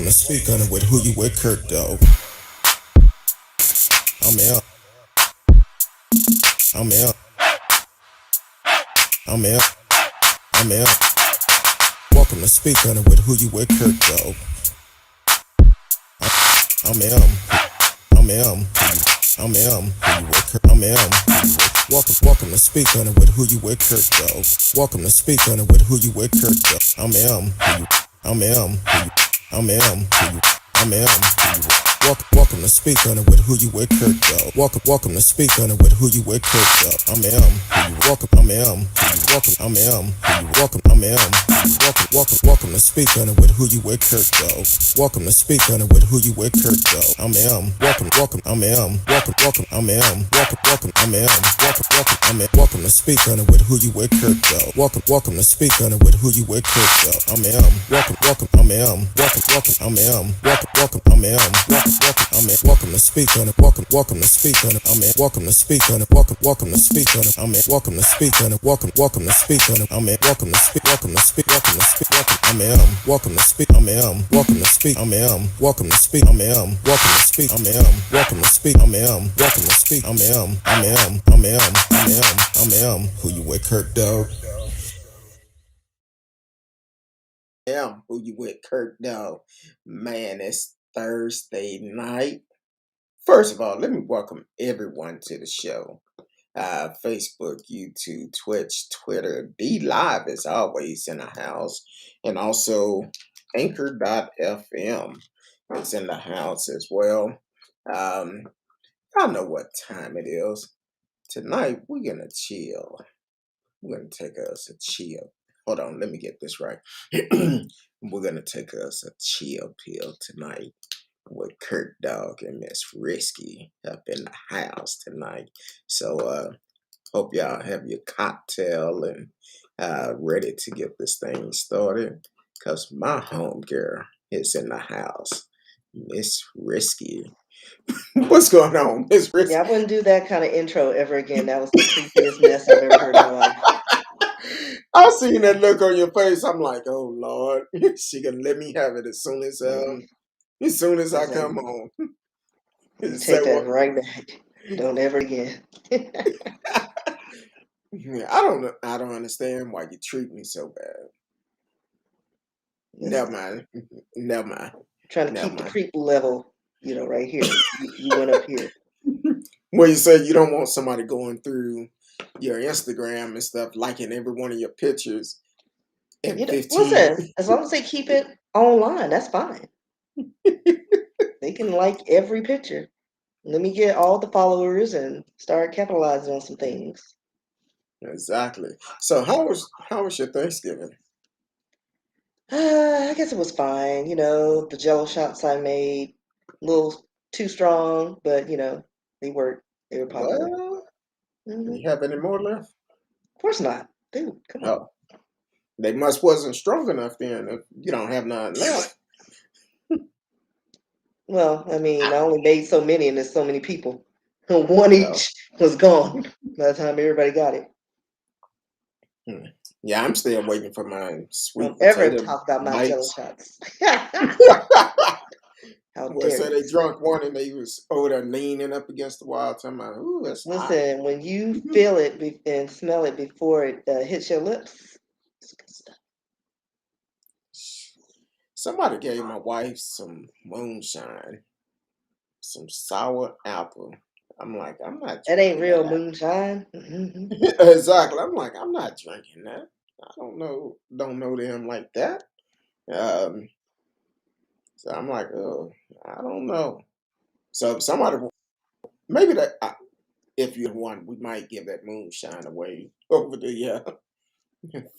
to Speak On It with Who You With Curtdog. I'm out. I'm out. I'm out. I'm out. Welcome to Speak On It with Who You With Curtdog. I'm out. I'm out. I'm out. I'm out. Welcome to Speak On It with Who You With Curtdog. Welcome to Speak On It with Who You With Curtdog. I'm out. I'm out. I'm out. I'm out. Welcome to Speak On It with Who You With Curtdog. Welcome to Speak On It with Who You With Curtdog. I'm welcome. I'm welcome. I'm welcome. I'm welcome to Speak On It with Who You With Curtdog. Welcome to Speak On It with Who You With Curtdog. I'm welcome. I'm welcome. I'm welcome. I'm welcome to Speak On It with Who You With Curtdog. Welcome to Speak On It with Who You With Curtdog. I'm welcome. I'm welcome. I'm welcome. I'm welcome to Speak On It. Welcome to Speak On It. I'm welcome to Speak On It. Welcome to Speak On it. I'm welcome to Speak On It. Welcome to Speak On it. I'm welcome to speak. Welcome to speak. Welcome to speak. I'm welcome to speak. I'm welcome to speak. I'm welcome to speak. I'm welcome to speak. I'm welcome to speak. I'm welcome to speak. Who You With Curtdog? Who You With Curtdog? Man, it's Thursday night. First of all, let me welcome everyone to the show. Facebook, YouTube, Twitch, Twitter, D Live is always in the house, and also Anchor.fm is in the house as well. I know what time it is. Tonight we're gonna chill. We're gonna take us a chill. Hold on, let me get this right. We're gonna take us a chill pill tonight with Curtdog and Ms. Rskee up in the house tonight. So hope y'all have your cocktail and ready to get this thing started. Cause my home girl is in the house. Miss Rskee. What's going on, Miss Rskee? Yeah, I wouldn't do that kind of intro ever again. That was the creepiest mess I've ever heard in my life. I seen that look on your face. I'm like, oh Lord, she gonna let me have it as soon as I come home. You Say take that what? right back. Don't ever again. Yeah, I don't understand why you treat me so bad. Never mind. Never mind. Trying to Never keep the mind. creep level, right here. You went up here. Well, you said you don't want somebody going through your Instagram and stuff, liking every one of your pictures. And 15. Listen, as long as they keep it online, that's fine. They can like every picture. Let me get all the followers and start capitalizing on some things. Exactly. So how was your Thanksgiving? I guess it was fine. The Jello shots I made, a little too strong, but they worked. They were popular. Well, Hmm. you have any more left? Of course not, dude. Come on. Oh, they must wasn't strong enough then. If you don't have none left. Well, I mean, I only made so many, and there's so many people. One No. each was gone by the time everybody got it. Hmm. Yeah, I'm still waiting for my sweet Don't ever potato talk about my Jello bites. shots. How Well, dare so you? they drunk one and they was over there leaning up against the wall, talking about, "Ooh, it's hot." Listen, when you feel it and smell it before it hits your lips, it's good stuff. Somebody gave my wife some moonshine, some sour apple. I'm like, I'm not That ain't drinking real that. moonshine. Hmm. Exactly. I'm like, I'm not drinking that. I don't know them like that. Um, so I'm like, oh, I don't know. So if somebody, maybe if you want, we might give that moonshine away over the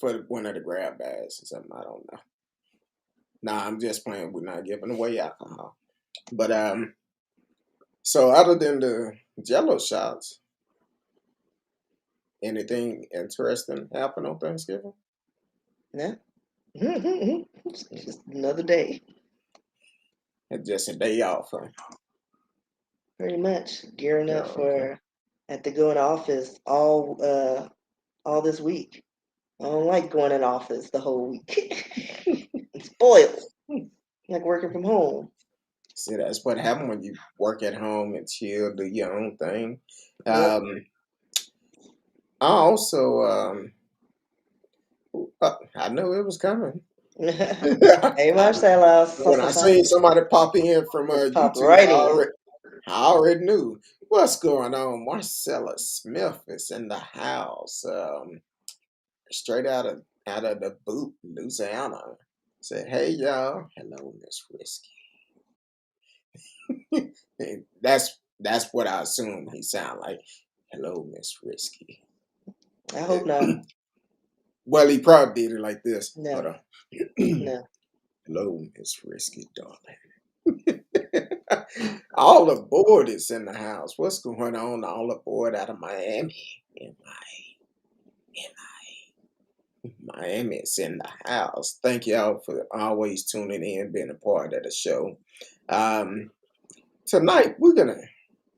for one of the grab bags or something. I don't know. Nah, I'm just playing. We're not giving away alcohol. But so other than the Jello shots, anything interesting happen on Thanksgiving? Yeah. It's just another day. It's just a day off, huh? Pretty much gearing up Oh, okay. for have to go in office all this week. I don't like going in office the whole week. I'm spoiled. like working from home. See, that's what happened when you work at home and chill, do your own thing. Yep. Um, I also, I knew it was coming. Hey, Marcella, When I seen somebody pop in from just pop YouTube, right in. I already knew what's going on. Marcella Smith is in the house, straight out of the boot, Louisiana. Said, "Hey y'all, hello, Miss Rskee." And that's what I assume he sound like. Hello, Miss Rskee. I hope not. Well, he probably did it like this. Hold No, on. no. Hello, Miss Rskee, darling. All aboard is in the house. What's going on? All aboard out of Miami. Miami is in the house. Thank y'all for always tuning in, being a part of the show. Um, Tonight we're gonna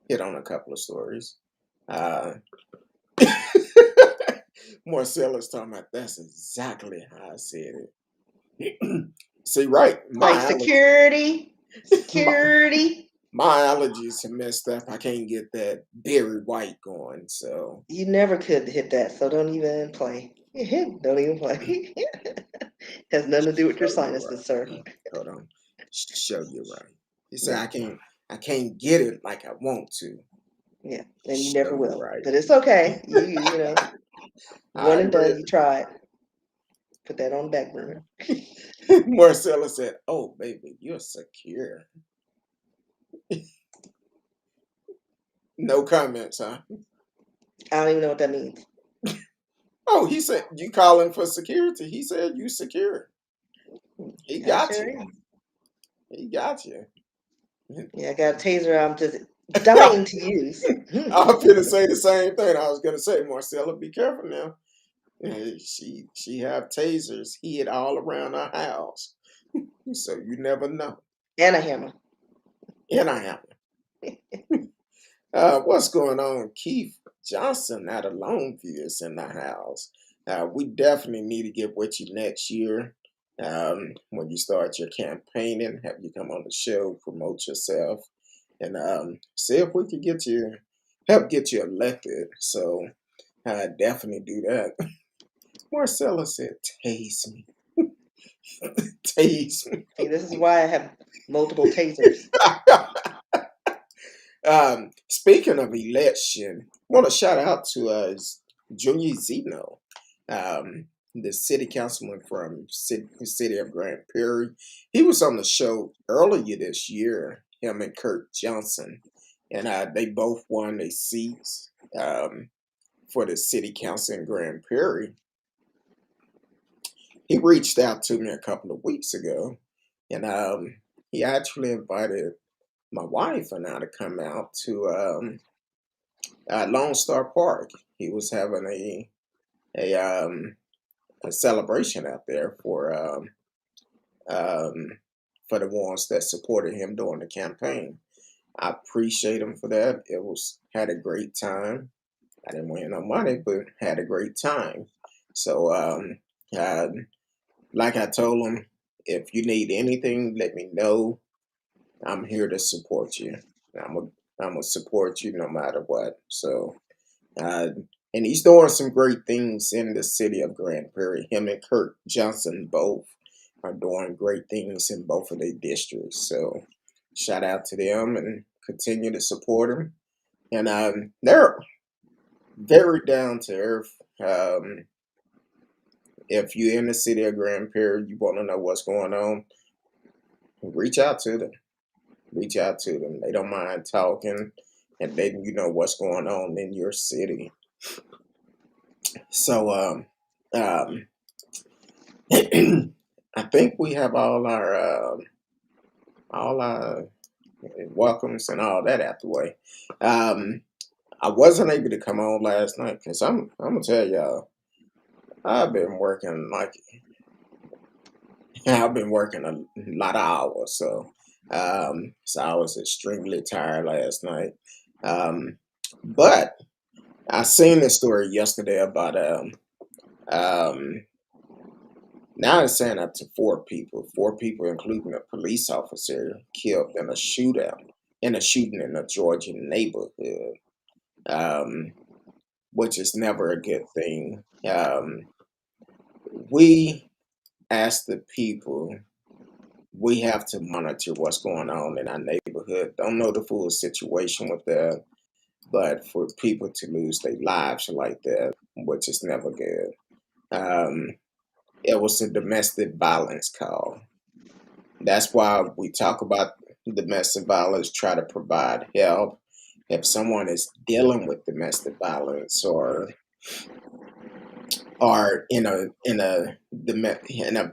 hit on a couple of stories. Uh, Marcella's talking about that's exactly how I said it. See, right, Like security, my, security. my allergies are messed up. I can't get that berry white going. So You never could hit that, so don't even play. Don't even play. Has nothing to do with your show you sinuses, sir. right. Hold on, show you right. He said Yeah, I can't get it like I want to. yeah, and you Show never you will. right. But it's okay. You know, one I and agree. done. You tried. Put that on the back burner. Marcella said, "Oh, baby, you're secure." No comments, huh? I don't even know what that means. Oh, he said you calling for security. He said you secure. He I got sure you. am. He got you. Yeah, I got a taser. I'm just dying to use. I'm gonna say the same thing. I was gonna say, Marcella, be careful now. She have tasers hid all around her house, so you never know. And a hammer. And I have. What's going on? Keith Johnson out of Longview is in the house. We definitely need to get with you next year when you start your campaigning. Have you come on the show, promote yourself, and see if we can help get you elected. So definitely do that. Marcella said, "Tase me, tase me." See, this is why I have multiple tasers. Speaking of election, I want to shout out to Junior Zeno, the city councilman from city of Grand Prairie. He was on the show earlier this year, him and Kurt Johnson, and they both won their seats for the city council in Grand Prairie. He reached out to me a couple of weeks ago, and he actually invited my wife and I to come out to Lone Star Park. He was having a um, a celebration out there um, for the ones that supported him during the campaign. I appreciate him for that. It was had a great time. I didn't win no money, but had a great time. So, uh, like I told him, if you need anything, let me know. I'm here to support you. I'm a, I'm gonna support you no matter what. So, Uh, and he's doing some great things in the city of Grand Prairie. Him and Kurt Johnson both are doing great things in both of their districts. So shout out to them and continue to support them. And they're very down to earth. If you're in the city of Grand Prairie, you want to know what's going on, reach out to them. Reach out to them. They don't mind talking and letting you know what's going on in your city. So um, I think we have all our welcomes and all that out the way. Um, I wasn't able to come on last night because I'm gonna tell y'all I've been working like I've been working a lot of hours, so I was extremely tired last night. Um, but I seen this story yesterday about um Now it's saying up to 4 people. 4 people, including a police officer, killed in a shooting in a Georgia neighborhood, um, which is never a good thing. We, as the people, we have to monitor what's going on in our neighborhood. Don't know the full situation with that, but for people to lose their lives like that, which is never good. Um, it was a domestic violence call. That's why we talk about domestic violence, try to provide help. If someone is dealing with domestic violence or in a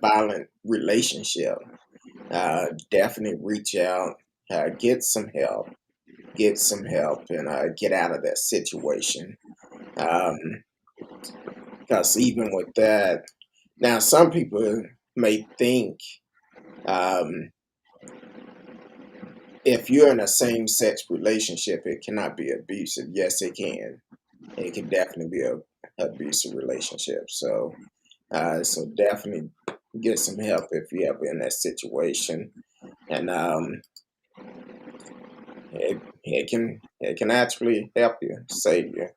violent relationship, definitely reach out, get some help, and get out of that situation. Um, because even with that, now some people may think, um, if you're in a same-sex relationship, it cannot be abusive. Yes, it can. It can definitely be a abusive relationship. So definitely get some help if you're ever in that situation, and it can actually help you, save you.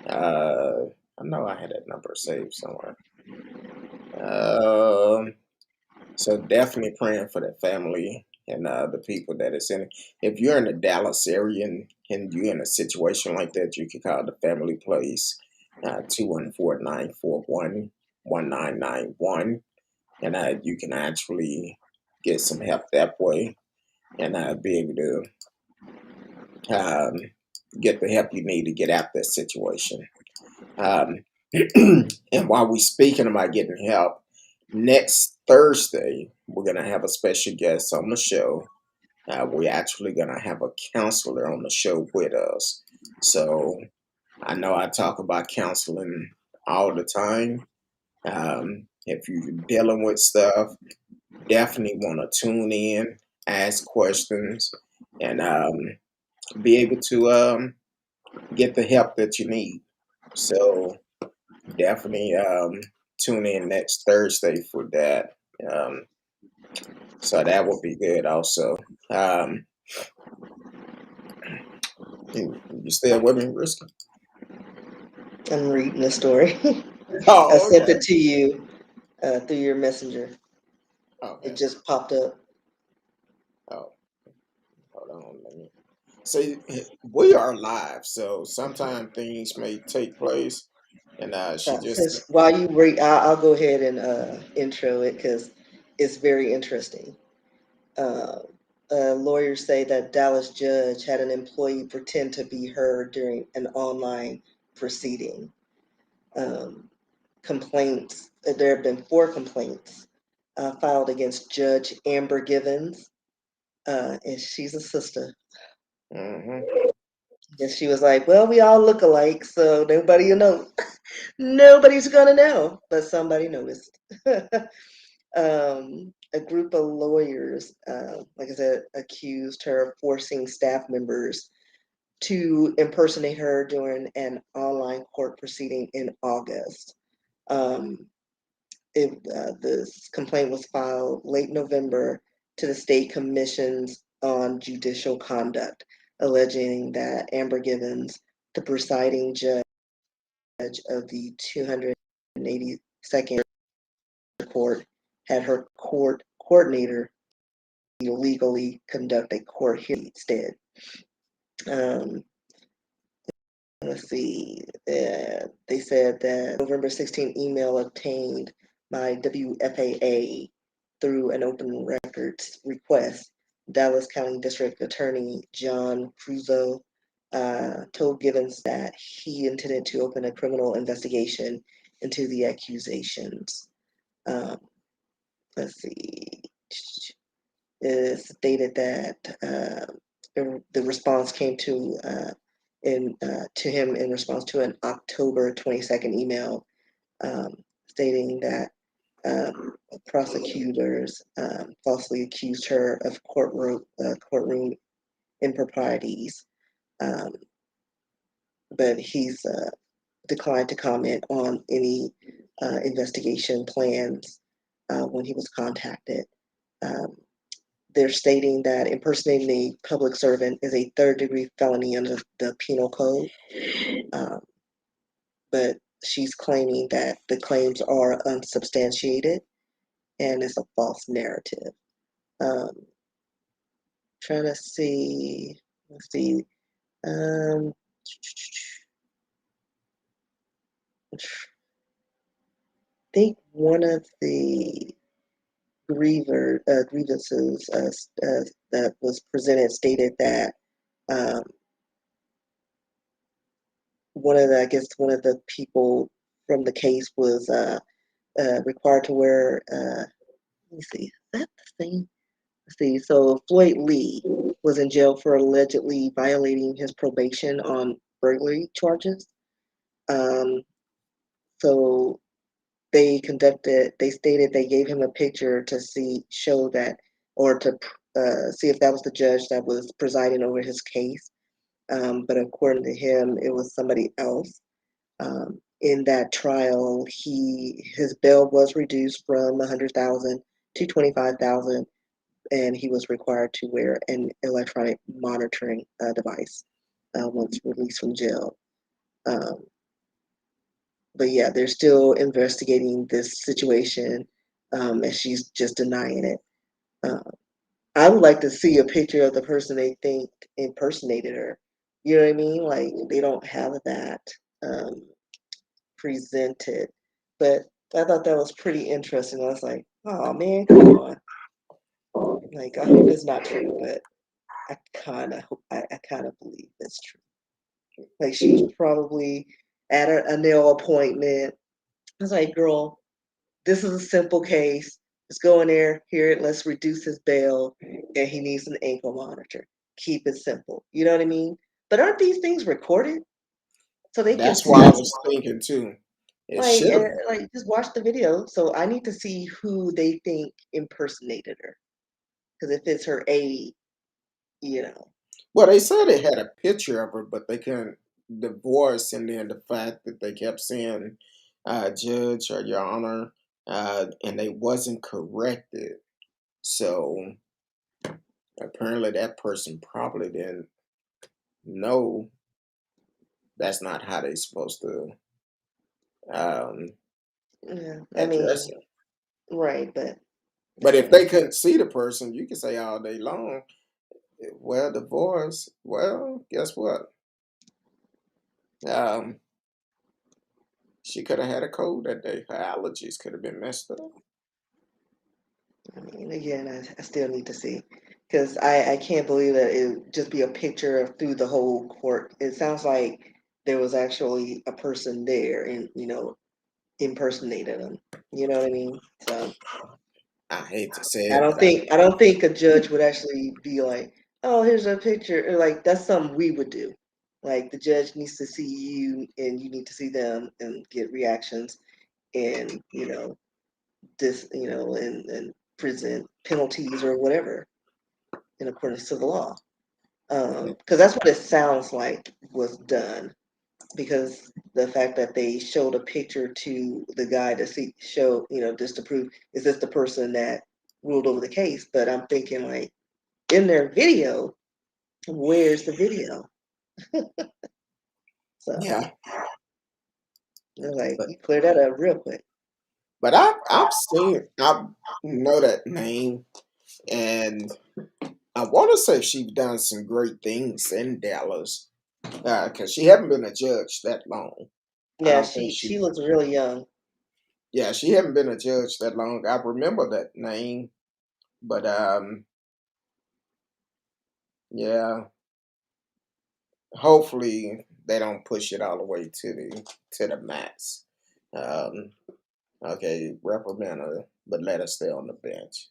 I know I had that number saved somewhere. Um, so definitely praying for the family and the people that is in it. If you're in the Dallas area and you're in a situation like that, you can call the family place 214-941-1991, and you can actually get some help that way and be able to get the help you need to get out that situation. Um, and while we're speaking about getting help, next Thursday, we're going to have a special guest on the show. We're actually going to have a counselor on the show with us. So I know I talk about counseling all the time. If you're dealing with stuff, definitely want to tune in, ask questions, and be able to get the help that you need. So definitely tune in next Thursday for that. Um, so that will be good also. Um, you still with me, Rskee? I'm reading the story. I Oh, sent okay. it to you through your messenger. It Okay. just popped up. Oh, hold on. Let me see. We are live, so sometimes things may take place, and she just. Since while you read, I'll go ahead and intro it because it's very interesting. Uh, Lawyers say that Dallas judge had an employee pretend to be her during an online proceeding. Um, Complaints, there have been 4 complaints filed against Judge Amber Givens, and she's a sister. Hmm. And she was like, well, we all look alike, so nobody will know. Nobody's gonna know, but somebody noticed. A group of lawyers, like I said, accused her of forcing staff members to impersonate her during an online court proceeding in August. Um, this complaint was filed late November to the state commissions on judicial conduct, alleging that Amber Givens, the presiding judge of the 282nd court, had her court coordinator illegally conduct a court hearing instead. Um, let's see. They said that November 16 email obtained by WFAA through an open records request. Dallas County District Attorney John Cruzo told Givens that he intended to open a criminal investigation into the accusations. Um, let's see. It stated that the response came to him in response to an October 22nd email stating that prosecutors falsely accused her of courtroom improprieties, um, but he's declined to comment on any investigation plans. when he was contacted. Um, they're stating that impersonating a public servant is a third-degree felony under the penal code. Um, but she's claiming that the claims are unsubstantiated and it's a false narrative. Um, trying to see, let's see. Um, I think one of the grievances that was presented stated that um, I guess one of the people from the case was required to wear. Let me see, is that the same? Let's see. So Floyd Lee was in jail for allegedly violating his probation on burglary charges. Um, so they stated they gave him a picture to show that, or to see if that was the judge that was presiding over his case. But according to him, it was somebody else. In that trial, his bail was reduced from 100,000 to 25,000, and he was required to wear an electronic monitoring device once released from jail. Um, but yeah, they're still investigating this situation, and she's just denying it. Uh, I would like to see a picture of the person they think impersonated her. You know what I mean? Like they don't have that um, presented, but I thought that was pretty interesting. I was like, oh man, come on! Like I hope it's not true, but I kind of believe it's true. Like she was probably at a nail appointment. I was like, girl, this is a simple case. Let's go in there, hear it, let's reduce his bail, and he needs an ankle monitor. Keep it simple. You know what I mean? But aren't these things recorded so they can That's see? why I was thinking too. It should have. Like just watch the video. So I need to see who they think impersonated her. Because if it's her aide, you know. Well, they said they had a picture of her, but they couldn't divorce, and then the fact that they kept saying "Judge" or "Your Honor," and they wasn't corrected. So apparently, that person probably didn't know that's not how they supposed to um, Yeah, I address mean, it. right, but But if they couldn't see the person, you can say all day long, "Well, divorce." Well, guess what? Um, she could have had a cold that day. Her allergies could have been messed up. I mean, again, I still need to see because I can't believe that it would just be a picture of through the whole court. It sounds like there was actually a person there and, impersonated them. You know what I mean? So I hate to say it, but I don't think a judge would actually be like, oh, here's a picture. Or like that's something we would do. Like the judge needs to see you and you need to see them and get reactions and, and present penalties or whatever in accordance to the law. Because that's what it sounds like was done. Because the fact that they showed a picture to the guy to just to prove is this the person that ruled over the case. But I'm thinking like in their video, where's the video? So yeah, they're like, but you clear that up real quick. I know that name, and I want to say she's done some great things in Dallas, because she haven't been a judge that long. I Yeah, don't think she looks really young. yeah, she haven't been a judge that long. I remember that name, but yeah, hopefully they don't push it all the way to the max. Um, okay, reprimand her, but let her stay on the bench.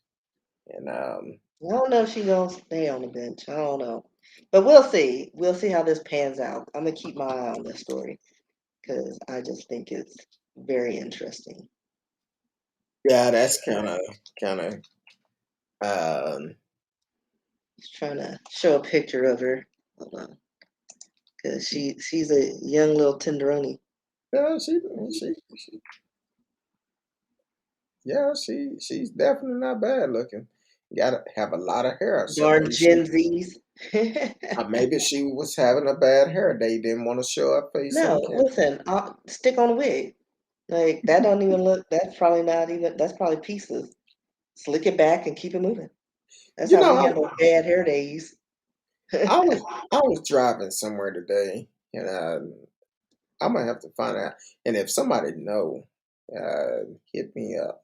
And I don't know if she's gonna stay on the bench. I don't know, but we'll see. We'll see how this pans out. I'm gonna keep my eye on this story because I just think it's very interesting. yeah, that's kind of um, Just trying to show a picture of her. Hold on, because she's a young little tenderoni. yeah, she Yeah, she's definitely not bad looking. Gotta have a lot of hair, so Darn Gen Zs. maybe she was having a bad hair day, didn't want to show her face on No, camera. listen, I'll stick on a wig. Like that don't even look. That's probably not even. That's probably pieces. Slick it back and keep it moving. That's You how know, we handle bad hair days. I was I was driving somewhere today, and I'm gonna have to find out. And if somebody know, hit me up.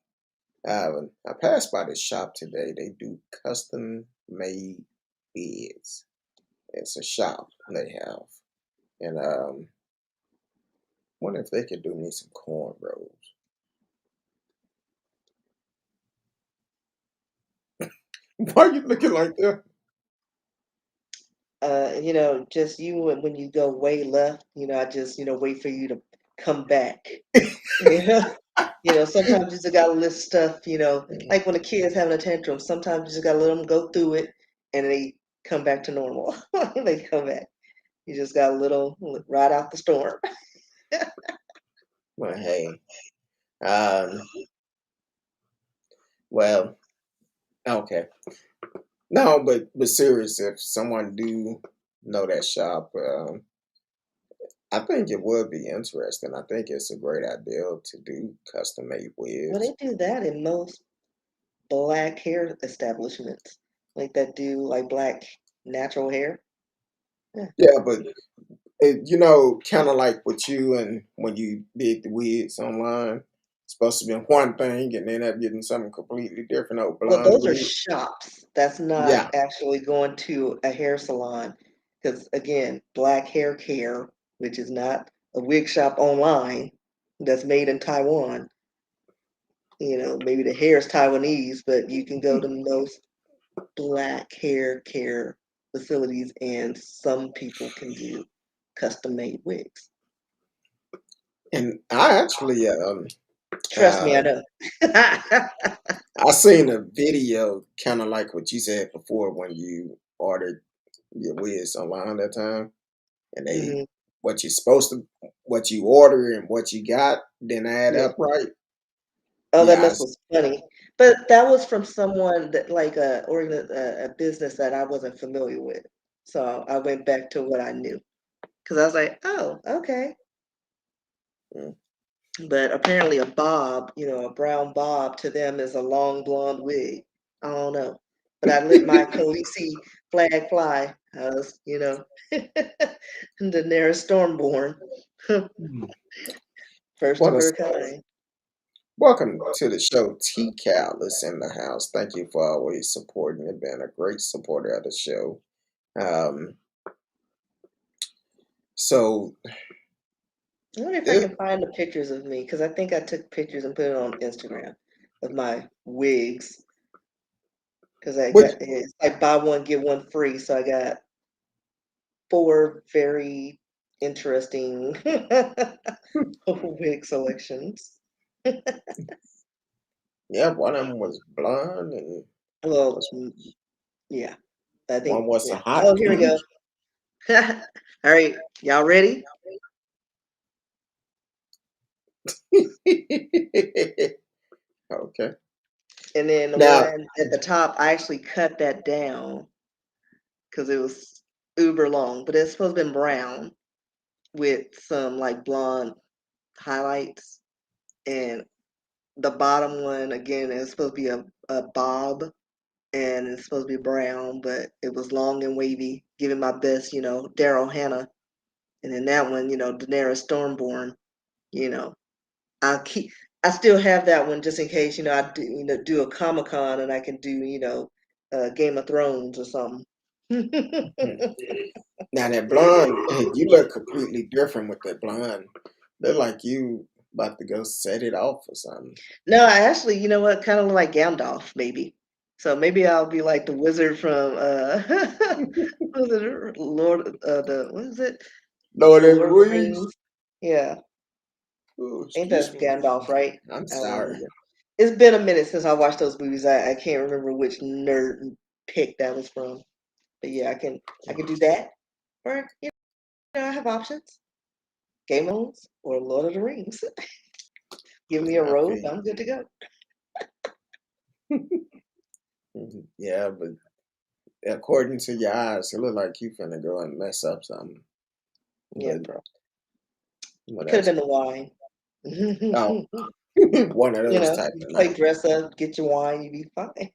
I passed by this shop today. They do custom made beds. It's a shop they have, and wonder if they could do me some cornrows. Why are you looking like that? Just you when you go way left, I just, wait for you to come back. You know, sometimes you just gotta let stuff, like when a kid's having a tantrum, sometimes you just gotta let them go through it and they come back to normal. They come back. You just gotta ride out the storm. Well, hey, um, well, okay. No, but serious. If someone do know that shop, I think it would be interesting. I think it's a great idea to do custom made Well, they wigs. do that in most black hair establishments, like that do like black natural hair. Yeah. Yeah, but kind of like with you and when you did the wigs online, it's supposed to be one thing and then up getting something completely different. Oh, Well, blonde those are wig. shops. That's not Yeah, actually going to a hair salon. Because again, black hair care, which is not a wig shop online that's made in Taiwan. Maybe the hair is Taiwanese, but you can go to most black hair care facilities and some people can do custom made wigs. and I actually Trust me, I uh know. I seen a video kind of like what you said before when you ordered your wigs online that time, and they Hmm. what you're supposed to what you order and what you got didn't add Yeah. up right. Oh, that Yeah, mess was funny. But that was from someone that like a business that I wasn't familiar with. So I went back to what I knew because I was like, oh, okay. mm, But apparently a brown bob to them is a long blonde wig. I don't know. But I let my Khaleesi flag fly. I was, Daenerys Stormborn, first of want her to kind. welcome to the show. T Cal is in the house. Thank you for always supporting and being a great supporter of the show. Um, so I wonder if I this, can find the pictures of me because I think I took pictures and put it on Instagram of my wigs because which it's like buy one get one free. So I got four very interesting wig selections. yeah, one of them was blonde and Well, was yeah, I one think was a yeah. hot Oh, here we pink. go. All right, y'all ready? Okay. And then the Now, one at the top, I actually cut that down because it was uber long, but it's supposed to be brown with some like blonde highlights. And the bottom one again is supposed to be a bob and it's supposed to be brown, but it was long and wavy, giving my best, Daryl Hannah. And then that one, Daenerys Stormborn, you know. I'll keep I still have that one just in case, I do do a Comic Con and I can do, Game of Thrones or something. hmm, now that blonde, you look completely different with that blonde. Look like you about to go set it off or something. No, I actually, you know what, kind of look like Gandalf, maybe. So maybe I'll be like the wizard from what was it Lord the what is it? Lord The of the Lord of the Rings. Rings. Yeah. Oh, I think excuse that's me. Gandalf, right? I'm I don't sorry. remember. It's been a minute since I watched those movies. I can't remember which nerd pick that was from. But yeah, I can do that. Or I have options. Game of Thrones or Lord of the Rings. Give me a I robe, feel you. I'm good to go. Yeah, but according to your eyes, it look like you finna go and mess up something. Yeah, But bro. well, It could have that's been the wine. oh, one of those type You of play night. dress up, get your wine, you be fine.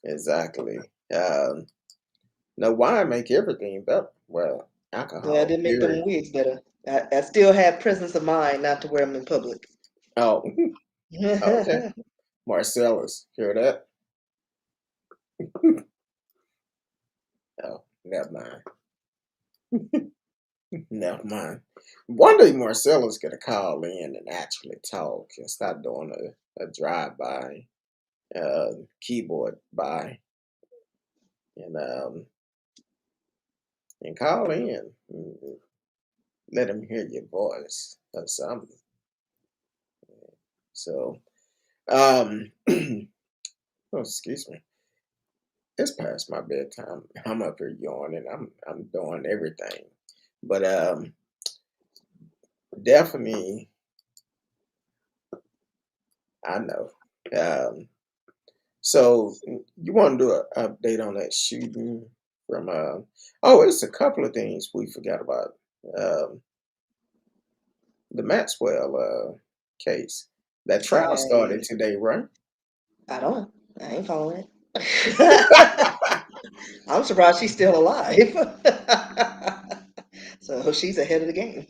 Exactly. No, wine make everything better. Well, Yeah, I alcohol, didn't make them period. wigs better. I still had presence of mind not to wear them in public. Oh, okay. Marcellus, hear that? Oh, never mind. Never mind. One day Marcella's gonna call in and actually talk and stop doing a drive-by keyboard by and um and call in. Let him hear your voice or something. So oh, excuse me. It's past my bedtime. I'm up here yawning. I'm doing everything. But definitely I know. Um So you want to do an update on that shooting from? Oh, it's a couple of things we forgot about. Um, the Maxwell case. That trial started I today, right? I don't know. I ain't following it. I'm surprised she's still alive. So she's ahead of the game.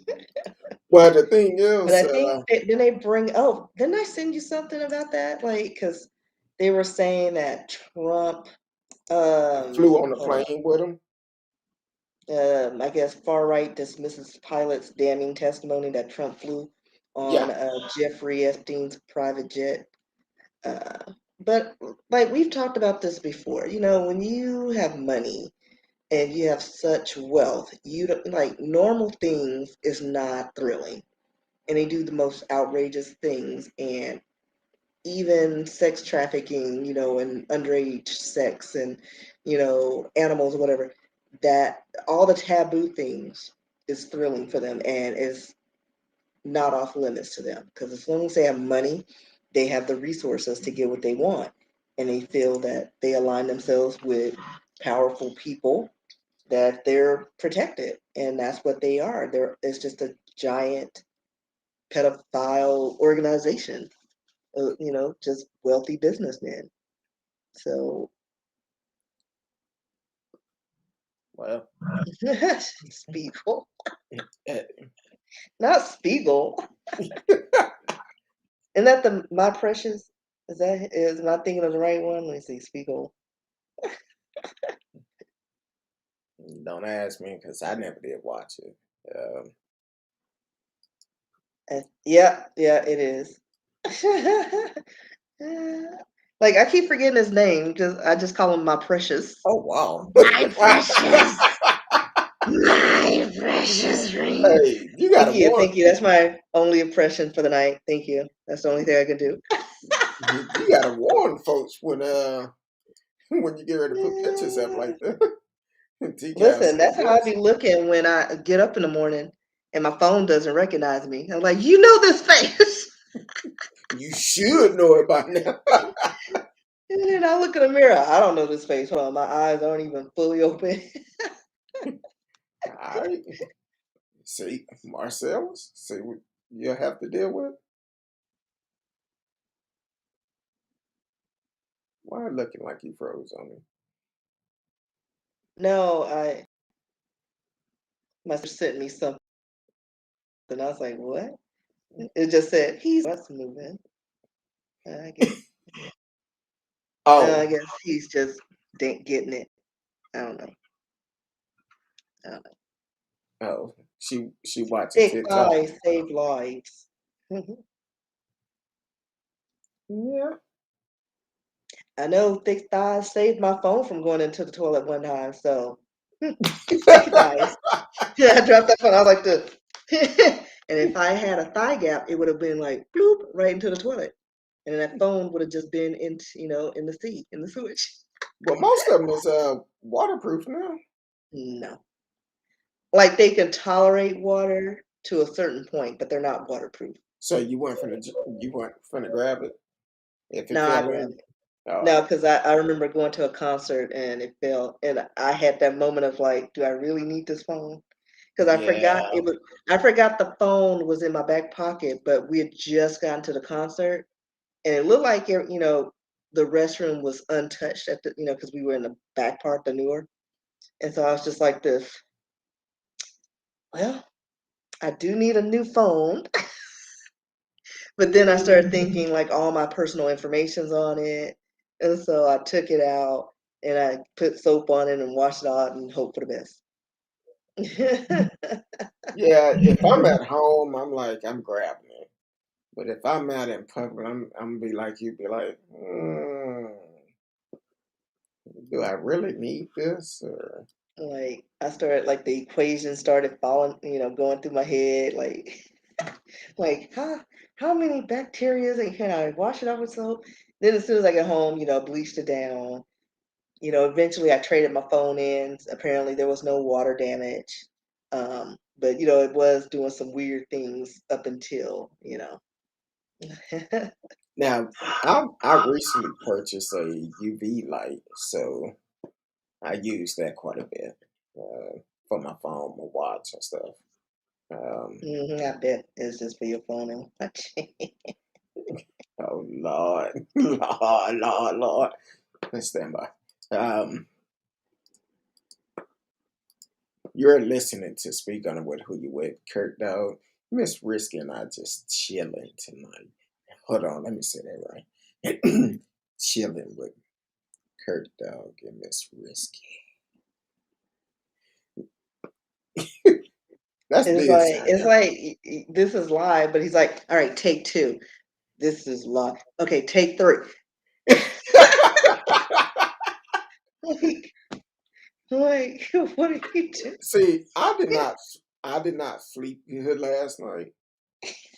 Well, the thing But is, I think then they bring. Oh, didn't I send you something about that? Like, because they were saying that Trump. flew on the Hold on. plane with him. I guess far right dismisses pilot's damning testimony that Trump flew Yeah, on Jeffrey Epstein's private jet. Uh, but like we've talked about this before, when you have money and you have such wealth, you don't like normal things is not thrilling, and they do the most outrageous things, and even sex trafficking, and underage sex and, animals or whatever, that all the taboo things is thrilling for them and is not off limits to them. Because as long as they have money, they have the resources to get what they want. And they feel that they align themselves with powerful people, that they're protected. And that's what they are. It's just a giant pedophile organization, just wealthy businessmen. So, well, Spiegel, eh, not Spiegel. Isn't that the My Precious? Am I thinking of the right one? Let me see, Spiegel. don't ask me because I never did watch it. Yeah, it is. Like I keep forgetting his name because I just call him My Precious. Oh wow! My precious, my precious ring. Hey, you gotta warn Thank you. That's my only impression for the night. Thank you. That's the only thing I can do. you gotta warn folks when you get ready to put pictures up like that. Decaf Listen, said that's how I yes. be looking when I get up in the morning and my phone doesn't recognize me. I'm like, you know this face. You should know it by now. And then I look in the mirror. I don't know this face. Hold on, my eyes aren't even fully open. All right. See, Marcellus, see what you have to deal with? Why looking like you froze on me? No, I my sister sent me something. I was like, what? It just said he's what's moving. I guess. No, Oh, I guess he's just getting it. I don't know. I don't know. oh, she watching Thick TikTok. thighs save lives. Yeah. I know thick thighs saved my phone from going into the toilet one time. So thick thighs. Yeah, I dropped that phone. I was like this. And if I had a thigh gap, it would have been like bloop right into the toilet. And then that phone would have just been in the seat, in the sewage. Well, most of them is waterproof now. No. Like they can tolerate water to a certain point, but they're not waterproof. So you weren't finna grab it if it No, I fell grabbed in. it. No, Oh, because I remember going to a concert and it fell, and I had that moment of like, do I really need this phone? Because yeah, I forgot the phone was in my back pocket, but we had just gotten to the concert, and it looked like the restroom was untouched at because we were in the back part, the newer, and so I was just like this. Well, I do need a new phone, but then I started thinking like all my personal information's on it, and so I took it out and I put soap on it and washed it out and hope for the best. yeah. If I'm at home, I'm like I'm grabbing it. But if I'm out in public, I'm gonna be like you, be like, do I really need this? Or, Like I started like the equation started falling, going through my head, like how many bacteria and can I wash it off with soap? Then as soon as I get home, bleached it down. Eventually I traded my phone in. Apparently there was no water damage. But it was doing some weird things up until. now, I recently purchased a UV light, so I use that quite a bit for my phone, my watch, and stuff. Um, I bet it's just for your phone and watch. oh Lord, Lord. Let's stand by. Um, you're listening to Speak On It with Who You With, Curtdog Ms. Rskee and I just chilling tonight. Hold on, let me say that right. Chilling with Curtdog and Miss Rskee. That's It's dead like serious. this is live, but he's like, all right, take two. This is live. Okay, take three. Like, like, what are you doing? See, I did not sleep good last night.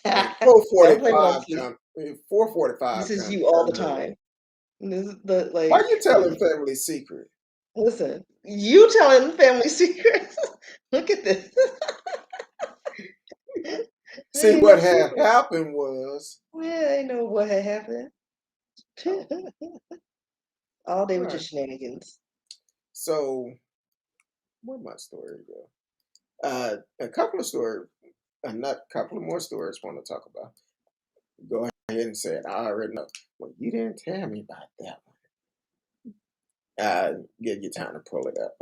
And Don't blame it on sleep. 4:45 This is come you all the early. time. This is the Why like. you telling family secret? Listen, you telling family secrets. Look at this. See, Ain't no what had secret. happened was, Yeah, I know what had happened. oh, All day all with your right. shenanigans. So, where my story go? A couple of stories, not a couple of more stories I want to talk about. Go ahead and say it. I already know. Well, you didn't tell me about that one. Give you time to pull it up.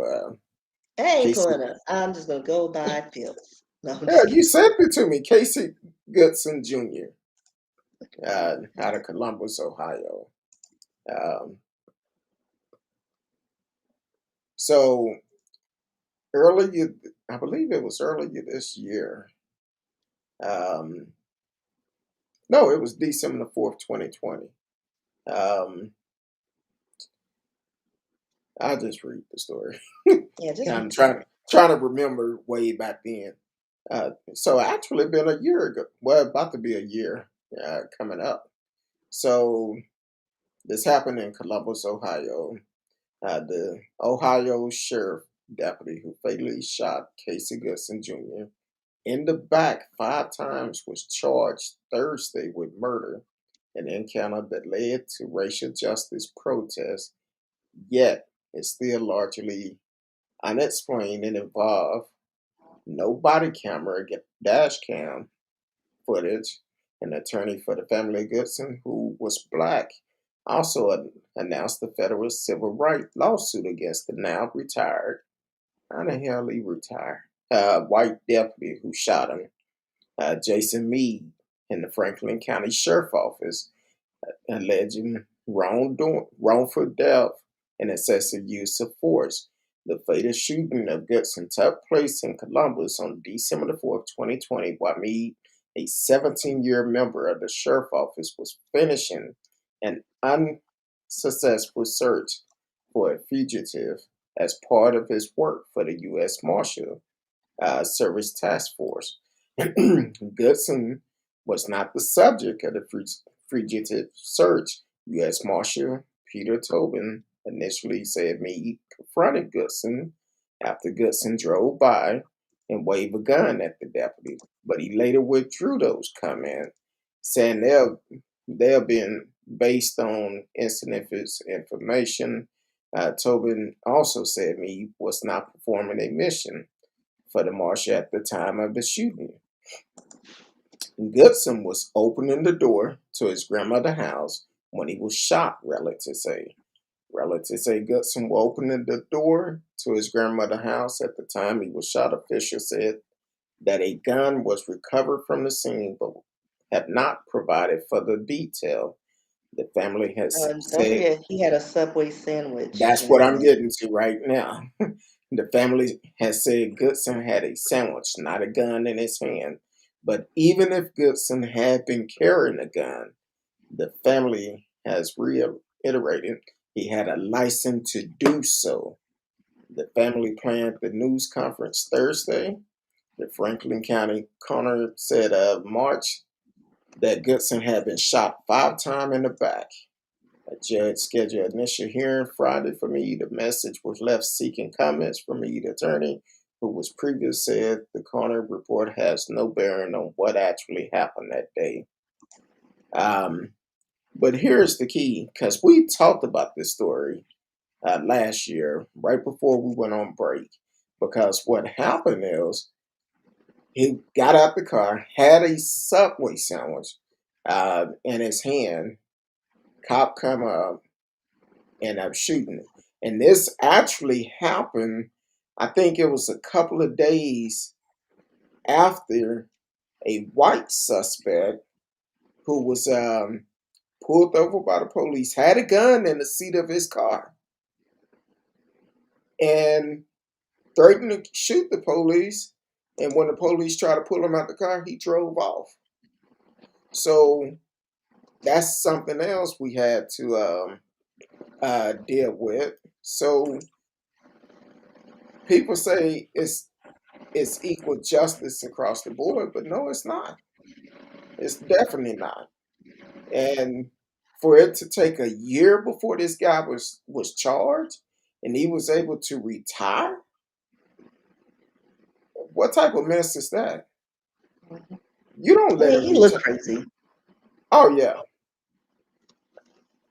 I ain't Casey, pulling up. I'm just gonna go by feels. No, I'm yeah, just you kidding. sent it to me. Casey Goodson Jr. Out of Columbus, Ohio. Um, so earlier, I believe it was earlier this year. Um, no, it was December the 4th, 2020. Um, I'll just read the story. Yeah, just I'm read the story. trying to remember way back then. So actually been a year ago. Well, about to be a year coming up. So this happened in Columbus, Ohio. The Ohio sheriff deputy who fatally shot Casey Goodson Jr. in the back 5 times was charged Thursday with murder, an encounter that led to racial justice protests, yet is still largely unexplained and involved no body camera, dash cam footage. An attorney for the family of Goodson, who was black, also announced a federal civil rights lawsuit against the now retired, how the hell he retired, white deputy who shot him, Jason Mead, in the Franklin County Sheriff Office, alleging wrongful death and excessive use of force. The fatal shooting of Goodson took place in Columbus on December the 4th, 2020, while Meade, a 17-year member of the sheriff office, was finishing an unsuccessful search for a fugitive as part of his work for the U.S. Marshal Service Task Force. Goodson was not the subject of the fugitive search. U.S. Marshal Peter Tobin initially said Meade confronted Goodson after Goodson drove by and waved a gun at the deputy, but he later withdrew those comments, saying there have been based on incident information. Tobin also said me was not performing a mission for the marshal at the time of the shooting. Goodson was opening the door to his grandmother's house when he was shot, relatives say. Relatives say Goodson was opening the door to his grandmother's house at the time he was shot. Officials said that a gun was recovered from the scene but have not provided further detail. The family has Don't said forget, he had a Subway sandwich that's in what his I'm hand. getting to right now. The family has said Goodson had a sandwich, not a gun in his hand. But even if Goodson had been carrying a gun, the family has reiterated he had a license to do so. The family planned the news conference Thursday. The Franklin County coroner said of March that Goodson had been shot 5 times in the back. A judge scheduled initial hearing Friday for me. The message was left seeking comments from me, the attorney, who was previously said the coroner report has no bearing on what actually happened that day. Um, but here's the key, because we talked about this story last year, right before we went on break. Because what happened is he got out the car, had a Subway sandwich in his hand. Cop come up and I'm shooting it. And this actually happened, I think it was a couple of days after a white suspect who was pulled over by the police had a gun in the seat of his car and threatened to shoot the police. And when the police tried to pull him out the car, he drove off. So that's something else we had to deal with. So people say it's equal justice across the board, but no, it's not. It's definitely not. And for it to take a year before this guy was charged and he was able to retire, what type of mess is that? You don't I let mean, it he looked retire. crazy. Oh yeah.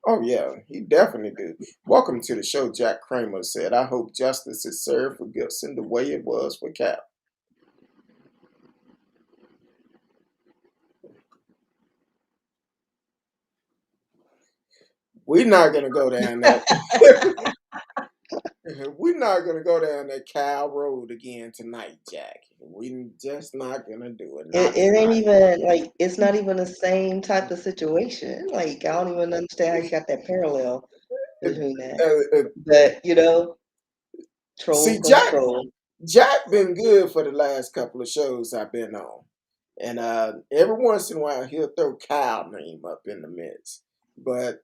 Oh yeah, he definitely did. Welcome to the show, Jack Kramer said. I hope justice is served for Gibson the way it was for Cap. We're not gonna go down that. We're not gonna go down that Cal Road again tonight, Jack. We just not gonna do it. Not It ain't tonight. even like it's not even the same type of situation. Like I don't even understand how you got that parallel Uh, between that. uh, But See, trolls gonna Jack, troll. Jack been good for the last couple of shows I've been on, and every once in a while he'll throw Kyle name up in the mix, but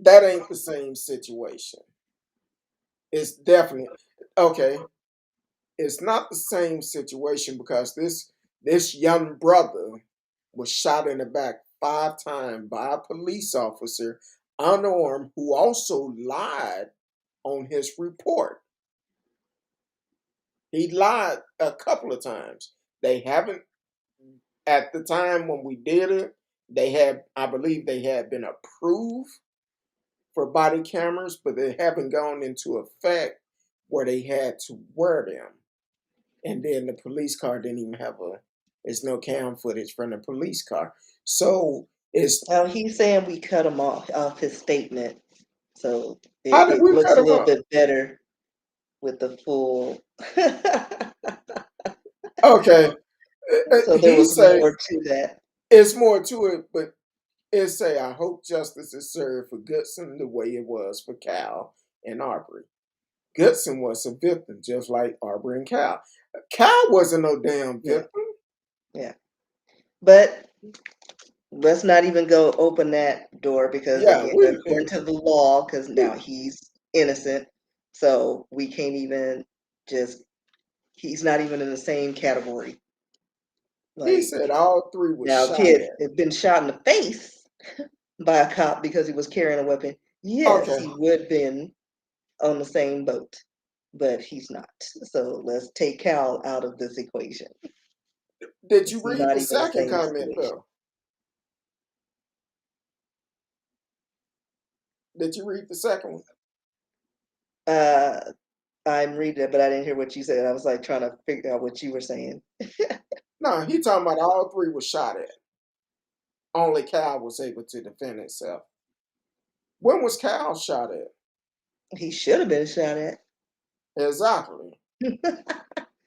that ain't the same situation. It's definitely okay. It's not the same situation because this young brother was shot in the back 5 times by a police officer unarmed who also lied on his report. He lied a couple of times. They haven't at the time when we did it, they had I believe they had been approved for body cameras, but they haven't gone into effect where they had to wear them. And then the police car didn't even have there's no cam footage from the police car. So it's He's saying we cut him off his statement, so how it, did it we looks cut a him little off? bit better with the full. Okay. So there He was say more to that. it's more to it, but it say I hope justice is served for Goodson the way it was for Cal and Aubrey. Goodson was a victim, just like Aubrey and Cal. Cal wasn't no damn Yeah, victim. yeah. But let's not even go open that door because Yeah, again, we according to the law, because now he's innocent, so we can't even just. He's not even in the same category. he Like said all three was now, if he shot had at. been shot in the face by a cop because he was carrying a weapon, yes, Okay. he would have been on the same boat, but he's not. So let's take Cal out of this equation. Did you It's read not the even the second same comment situation. though? Did you read the second one? I'm reading it, but I didn't hear what you said. I was like trying to figure out what you were saying. No, he talking about all three was shot at. Only Cal was able to defend himself. When was Cal shot at? He should have been shot at. Exactly.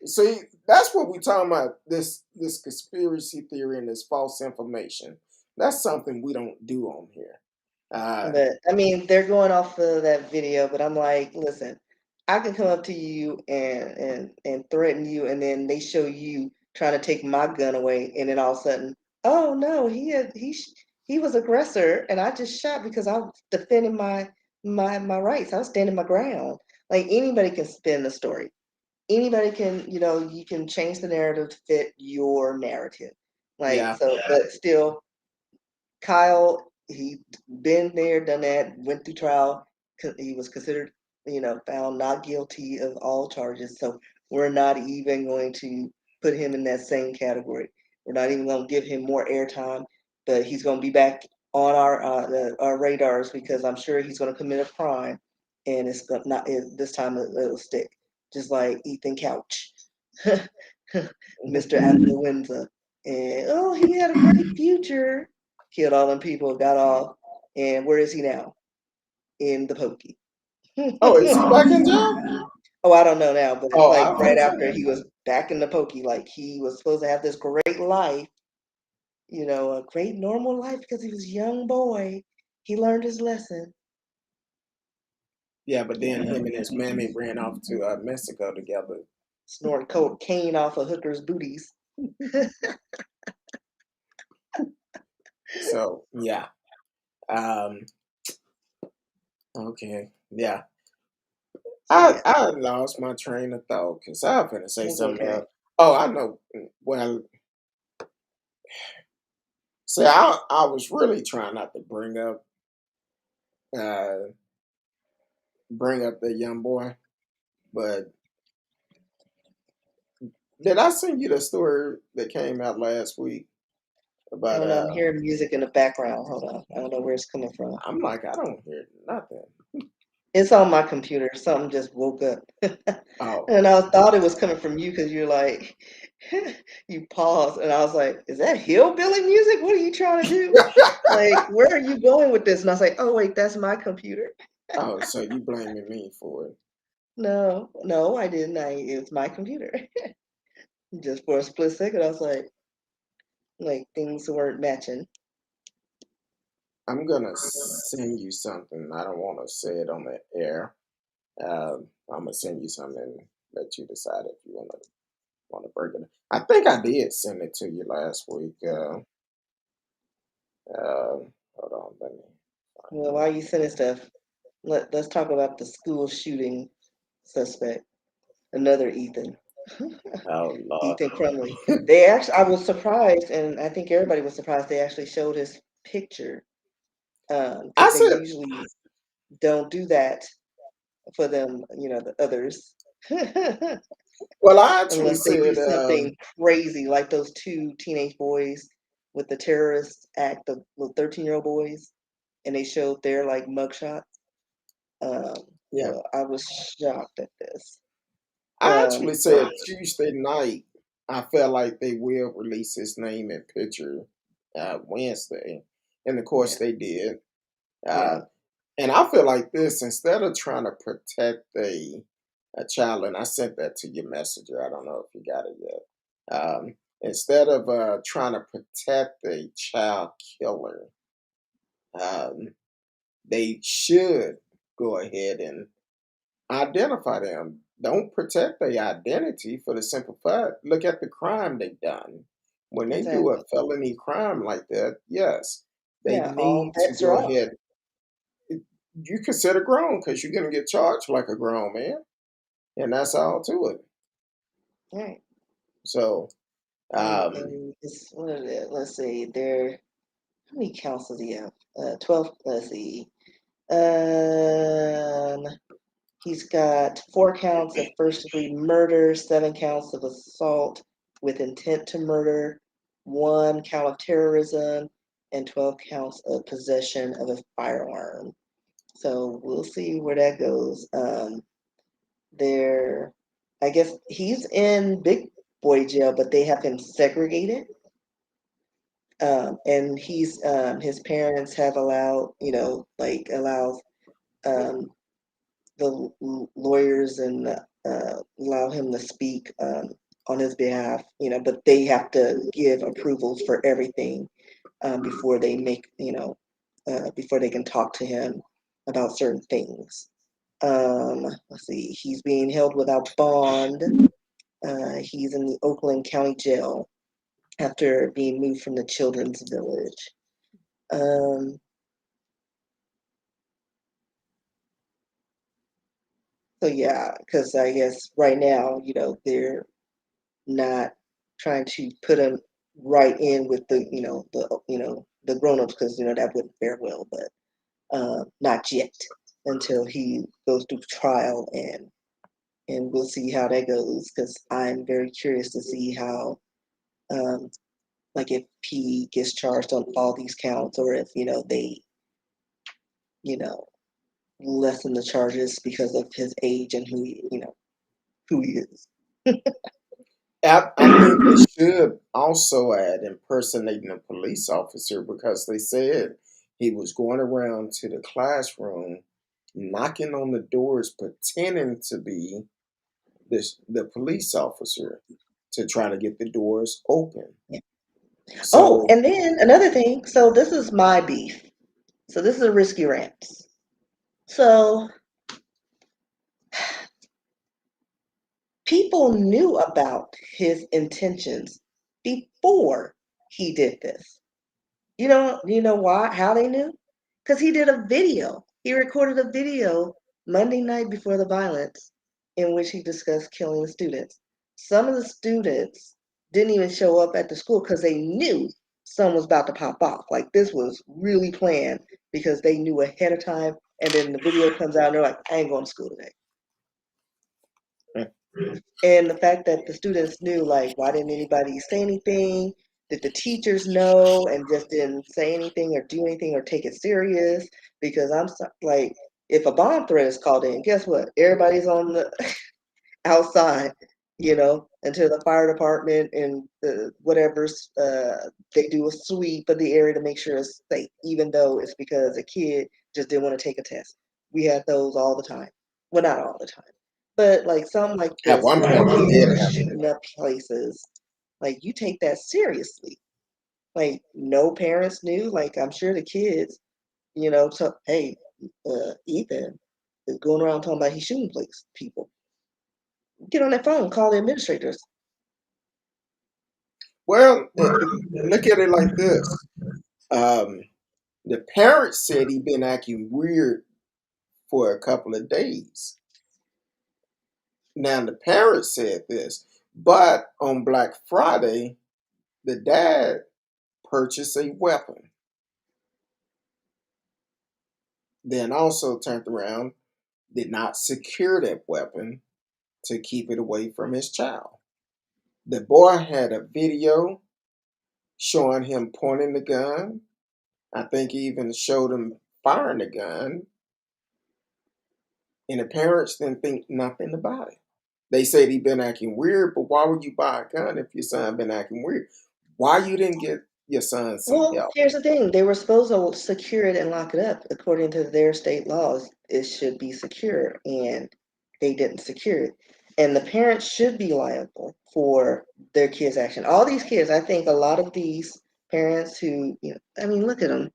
See, that's what we talking about. This conspiracy theory and this false information. That's something we don't do on here. But I mean, they're going off of that video, but I'm like, listen, I can come up to you and threaten you, and then they show you trying to take my gun away, and then all of a sudden, oh no, he was aggressor, and I just shot because I was defending my rights. I was standing my ground. Like anybody can spin the story. Anybody can, you can change the narrative to fit your narrative. Like yeah, so, but still, Kyle, he been there, done that, went through trial. He was considered, found not guilty of all charges. So we're not even going to put him in that same category. We're not even going to give him more airtime, but he's going to be back on our radars because I'm sure he's going to commit a crime, and it's going not this time it'll stick, just like Ethan Couch, Mr. Affluenza, and oh, he had a great future. Killed all them people, got off, and where is he now? In the pokey. Oh, is he back in jail? Oh, I don't know now, but Oh, I like right was. after he was back in the pokey, like he was supposed to have this great life, a great normal life because he was a young boy. He learned his lesson. Yeah, but then Yeah, him and his mammy ran off to Mexico together. snorting cocaine off of hookers' booties. So yeah. Um, okay. Yeah. So yeah, I lost my train of thought because I was gonna say it's something okay. else. Oh, I know. Well, see, I was really trying not to uh bring up the young boy, but did I send you the story that came out last week I about don't know. I'm hearing music in the background. Hold on. I don't know where it's coming from. I'm like, I don't hear nothing. It's on my computer. Something just woke up. Oh. And I thought it was coming from you because you're like, you paused. And I was like, is that hillbilly music? What are you trying to do? Like, where are you going with this? And I was like, oh, wait, that's my computer. Oh, so you blaming me for it. No, no, I didn't. It's my computer. Just for a split second, I was like things weren't matching. I'm gonna send you something. I don't want to say it on the air. I'm gonna send you something and let you decide if you want to break it. I think I did send it to you last week. Hold on, let me find Well, it. while you sending stuff, let's talk about the school shooting suspect, another Ethan. Oh Lord, Ethan Crumley. They actually, I was surprised, and I think everybody was surprised. They actually showed his picture I because they said. usually don't do that for them, the others, Well, I actually unless they do said. something crazy, like those two teenage boys with the terrorist act, the 13-year-old boys, and they showed their like mugshot. Um, Yeah, so I was shocked at this. I actually But said Tuesday night. I felt like they will release his name and picture Wednesday, and of course yeah, they did. Uh, yeah, And I feel like this instead of trying to protect a child, and I sent that to your messenger. I don't know if you got it yet. Instead of trying to protect a child killer, um, they should go ahead and identify them. Don't protect their identity for the simple fact. Look at the crime they've done. When they do a exactly. felony crime like that, yes, they Yeah, all need to bets are go off. ahead. You consider grown because you're going to get charged like a grown man, and that's all to it. Right. So, um, And it's, what is it? Let's see. How many counts does he have? 12. Let's see. Um, he's got 4 counts of first-degree murder, 7 counts of assault with intent to murder, 1 count of terrorism, and 12 counts of possession of a firearm. So we'll see where that goes. There, I guess he's in big boy jail, but they have him segregated. And his parents have allowed, like allow um, the lawyers and allow him to speak on his behalf, but they have to give approvals for everything before they make, before they can talk to him about certain things. Let's see, he's being held without bond. He's in the Oakland County Jail after being moved from the Children's Village. Um, so yeah, because I guess right now, they're not trying to put him right in with the grown-ups because that wouldn't fare well, but not yet until he goes through trial and we'll see how that goes because I'm very curious to see how um, like if he gets charged on all these counts or if they you know lessen the charges because of his age and who he is. I think they should also add impersonating a police officer because they said he was going around to the classroom, knocking on the doors, pretending to be the police officer to try to get the doors open. Yeah. Oh, So, and then another thing. So this is my beef. So this is a risky rants. So people knew about his intentions before he did this. You know why? How they knew? Because he did a video. He recorded a video Monday night before the violence in which he discussed killing the students. Some of the students didn't even show up at the school because they knew something was about to pop off. Like this was really planned because they knew ahead of time. And then the video comes out and they're like, I ain't going to school today. And the fact that the students knew, like, why didn't anybody say anything? Did the teachers know and just didn't say anything or do anything or take it serious? Because like, if a bomb threat is called in, guess what? Everybody's on the outside, until the fire department and whatever's they do a sweep of the area to make sure it's safe, even though it's because a kid just didn't want to take a test. We had those all the time. Well, not all the time, but like something like at this, one where point, we did kids are have that. shooting up places, like you take that seriously. Like no parents knew. Like I'm sure the kids, so hey, Ethan is going around talking about he's shooting people. Get on that phone, call the administrators. Well, look at it like this. Um, the parents said he'd been acting weird for a couple of days. Now, the parents said this, but on Black Friday, the dad purchased a weapon, then also turned around, did not secure that weapon to keep it away from his child. The boy had a video showing him pointing the gun. I think he even showed him firing the gun, and the parents didn't think nothing about it. They said he been acting weird, but why would you buy a gun if your son been acting weird? Why you didn't get your son some Well, help? here's the thing. They were supposed to secure it and lock it up. According to their state laws, it should be secure, and they didn't secure it. And the parents should be liable for their kids' action. All these kids, I think a lot of these parents who, I mean, look at him.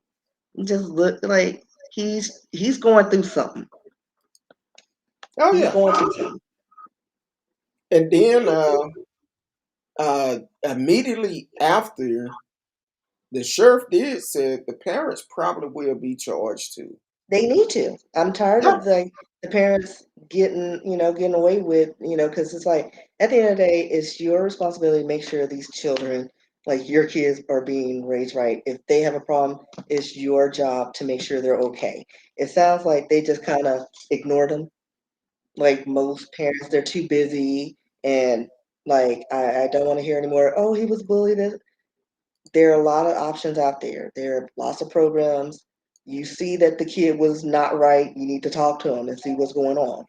Just look like he's going through something. Oh He's yeah, going through something. and then immediately after, the sheriff did said the parents probably will be charged too. They need to. I'm tired Yeah, of the parents getting away with, because it's like at the end of the day, it's your responsibility to make sure these children, like your kids, are being raised right. If they have a problem, it's your job to make sure they're okay. It sounds like they just kind of ignored them. Like most parents, they're too busy and like I don't want to hear anymore. Oh, he was bullied. There are a lot of options out there. There are lots of programs. You see that the kid was not right, you need to talk to him and see what's going on.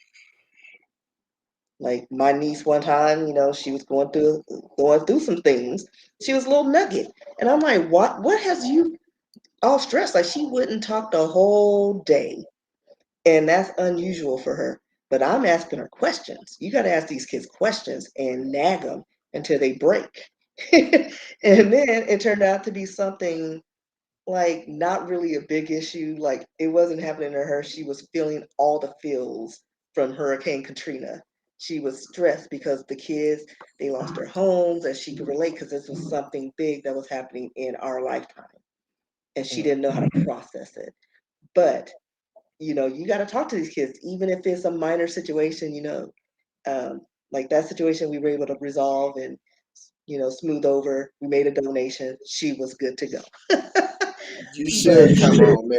Like my niece one time, she was going through some things. She was a little nugget. And I'm like, what has you all stressed? Like she wouldn't talk the whole day. And that's unusual for her. But I'm asking her questions. You got to ask these kids questions and nag them until they break. And then it turned out to be something like not really a big issue. Like it wasn't happening to her. She was feeling all the feels from Hurricane Katrina. She was stressed because the kids, they lost their homes, and she could relate because this was something big that was happening in our lifetime. And she Mm. didn't know how to process it. But you got to talk to these kids, even if it's a minor situation, like that situation we were able to resolve and, smooth over. We made a donation. She was good to go. You But, should come home.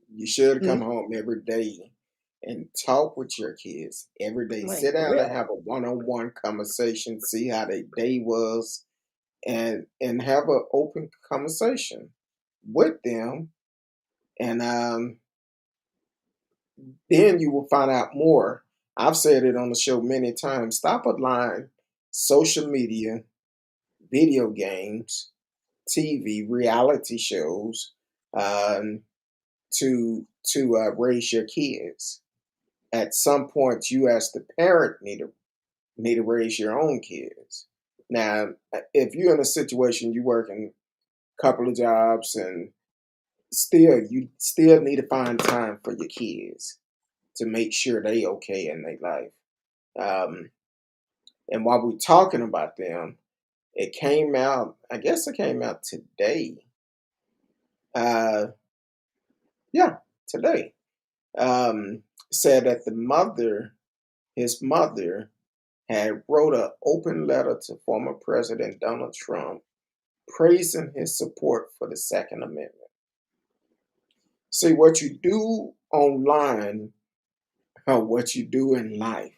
You should come hmm, home every day and talk with your kids every day. like, Sit for down and real. have a one-on-one conversation. See how their day was, and have an open conversation with them, and then you will find out more. I've said it on the show many times. Stop allowing social media, video games, TV, reality shows, um, to raise your kids. At some point, you as the parent need to raise your own kids. Now, if you're in a situation you working a couple of jobs and still you still need to find time for your kids to make sure they okay in their life. Um, and while we're talking about them, it came out. I guess it came out today. Uh, yeah, today. Said that his mother, had wrote an open letter to former President Donald Trump praising his support for the Second Amendment. See, what you do online or what you do in life,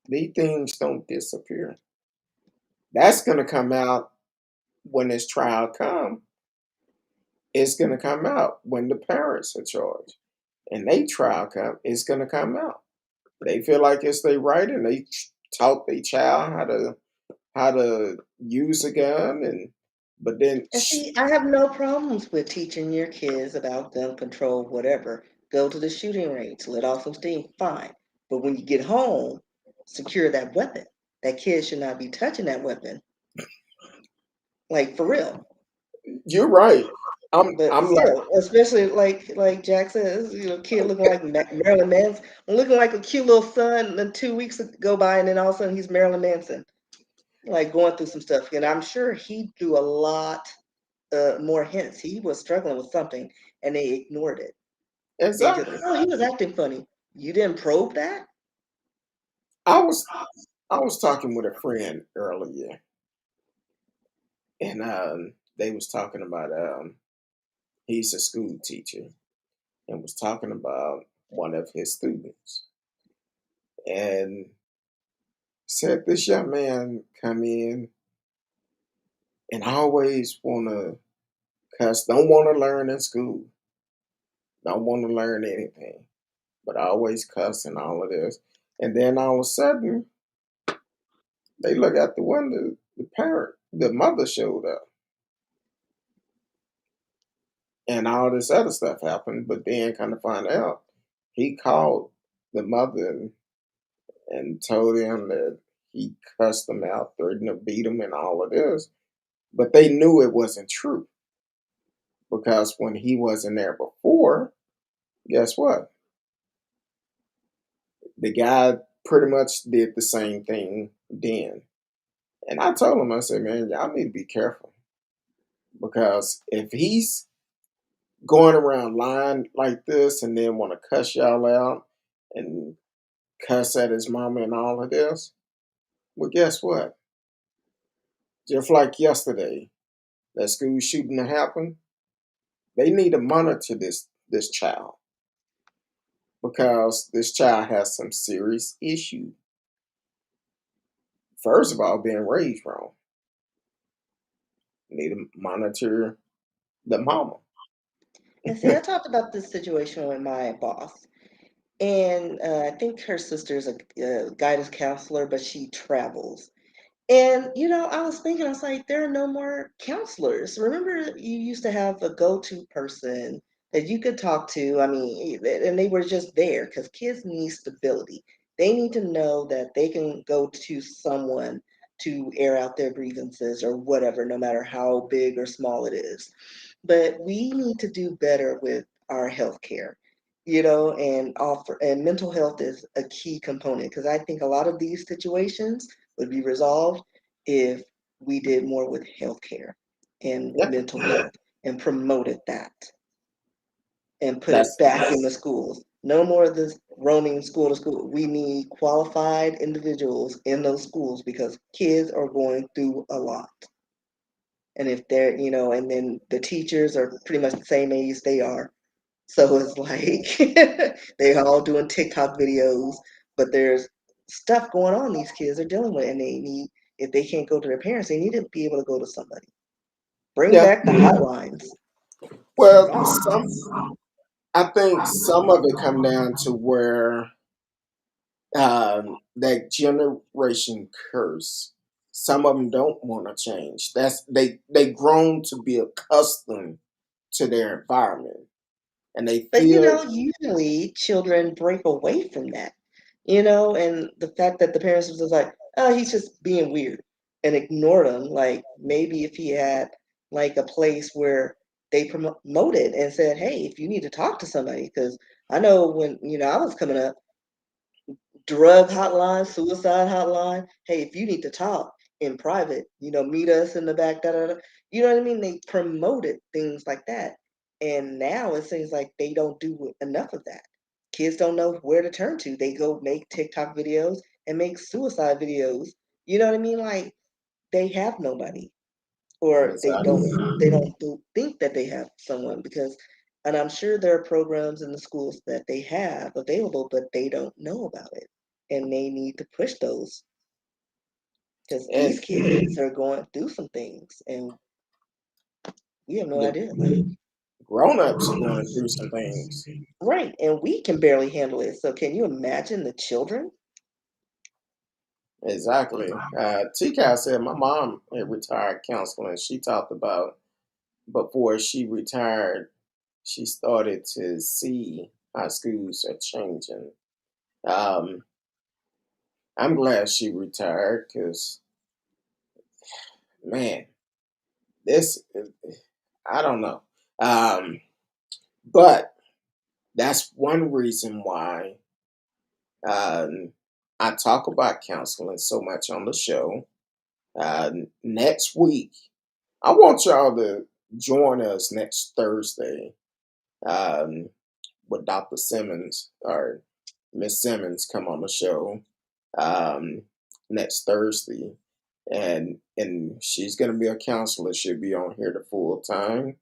these things don't disappear. That's going to come out when this trial comes. It's going to come out when the parents are charged. And they trial come, it's going to come out. They feel like it's their right, and they taught their child how to use a gun, and but then And see, I have no problems with teaching your kids about gun control, whatever. Go to the shooting range, let off some steam, fine. But when you get home, secure that weapon. That kid should not be touching that weapon. Like for real. you're right. But I'm like, still, especially like Jack says, kid looking like Marilyn Manson, looking like a cute little son, and then 2 weeks go by, and then all of a sudden he's Marilyn Manson, like going through some stuff. And I'm sure he threw a lot more hints. He was struggling with something, and they ignored it. They just, exactly. oh, he was acting funny. You didn't probe that? I was I was talking with a friend earlier, and they was talking about he's a school teacher, and was talking about one of his students, and said this young man come in and always want to cuss, don't want to learn in school, don't want to learn anything, but always cuss and all of this. And then all of a sudden, they look out the window, the mother showed up, and all this other stuff happened. But then kind of find out, he called the mother and told him that he cussed them out, threatened to beat them, and all of this. But they knew it wasn't true because when he wasn't there before, guess what? The guy pretty much did the same thing then. And I told him, I said, man, y'all need to be careful because if he's going around lying like this and then want to cuss y'all out and cuss at his mama and all of this, well, guess what? Just like yesterday, that school shooting that happened, they need to monitor this child because this child has some serious issue. First of all, being raised wrong. Need to monitor the mama. And see, I talked about this situation with my boss, and I think her sister's a guidance counselor, but she travels. And, I was thinking, I was like, there are no more counselors. Remember, you used to have a go-to person that you could talk to. I mean, and they were just there because kids need stability. They need to know that they can go to someone to air out their grievances or whatever, no matter how big or small it is. But we need to do better with our healthcare, and mental health is a key component because I think a lot of these situations would be resolved if we did more with healthcare and Yeah, mental health and promoted that and put it that's back in the schools. No more of this roaming school to school. We need qualified individuals in those schools because kids are going through a lot. And if and then the teachers are pretty much the same age they are. So it's like they're all doing TikTok videos, but there's stuff going on these kids are dealing with, and if they can't go to their parents, they need to be able to go to somebody. Bring yeah. back the hotlines. Well, I think some of it come down to where that generation curse. Some of them don't want to change. They grown to be accustomed to their environment, and they But feel usually children break away from that, and the fact that the parents was just like, oh, he's just being weird and ignored him. Like maybe if he had like a place where they promoted and said, hey, if you need to talk to somebody, because I know when, I was coming up, drug hotline, suicide hotline. Hey, if you need to talk in private, meet us in the back, da da da. You know what I mean? They promoted things like that. And now it seems like they don't do enough of that. Kids don't know where to turn to. They go make TikTok videos and make suicide videos. You know what I mean? Like they have nobody, or exactly. they don't think that they have someone because, and I'm sure there are programs in the schools that they have available, but they don't know about it, and they need to push those because these And kids are going through some things, and we have no the idea. Like, grown-ups are going through some things. right, and we can barely handle it. So can you imagine the children? Exactly. TK said my mom had retired counselor, and she talked about before she retired, she started to see how schools are changing. Um, I'm glad she retired because, man, this, I don't know. Um, but that's one reason why um, I talk about counseling so much on the show. Uh, Next week, I want y'all to join us next Thursday um, with Dr. Simmons or Miss Simmons come on the show um, next Thursday, and she's going to be a counselor. She'll be on here the full time,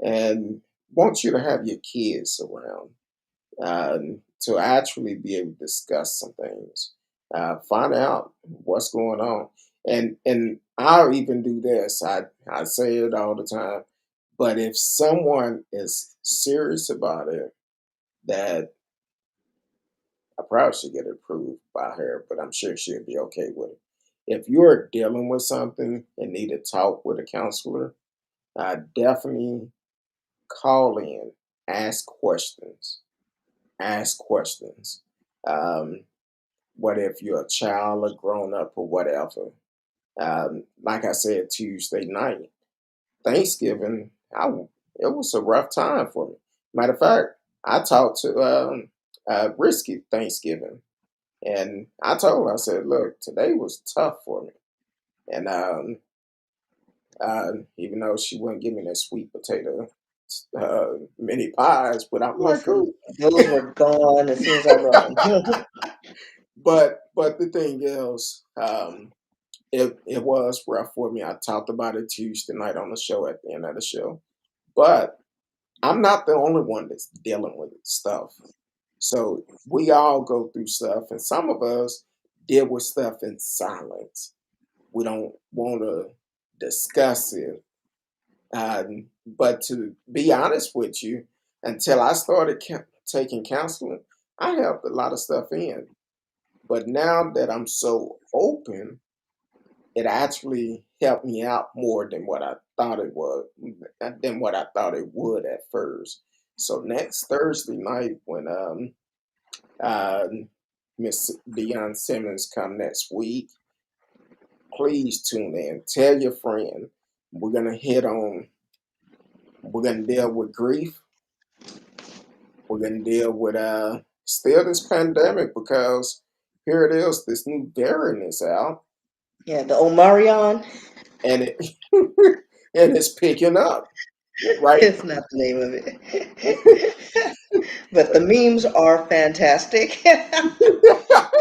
and want you to have your kids around to actually be able to discuss some things, find out what's going on, and I'll even do this. I say it all the time, but if someone is serious about it, that I probably should get it approved by her, but I'm sure she'll be okay with it. If you're dealing with something and need to talk with a counselor, definitely call in, ask questions, ask questions. Um, what if you're a child or grown up or whatever? Like I said, Tuesday night, Thanksgiving, it was a rough time for me. Matter of fact, I talked to Rskee Thanksgiving, and I told her, I said, look, today was tough for me. And even though she wouldn't give me that sweet potato mini pies, but I'm like, Listen, cool. those were gone as soon as I brought them. But the thing is, it was rough for me. I talked about it Tuesday night on the show at the end of the show. But I'm not the only one that's dealing with stuff. So we all go through stuff, and some of us deal with stuff in silence. We don't want to discuss it. But to be honest with you, until I started taking counseling, I held a lot of stuff in. But now that I'm so open, it actually helped me out more than what I thought it was, than what I thought it would at first. So next Thursday night, when uh, Miss Deion Simmons come next week, please tune in. Tell your friend. We're gonna hit on. We're gonna deal with grief. We're gonna deal with still this pandemic because here it is. This new variant is out, Yeah, the Omarion. and it and it's picking up. Right. It's not the name of it. But the memes are fantastic.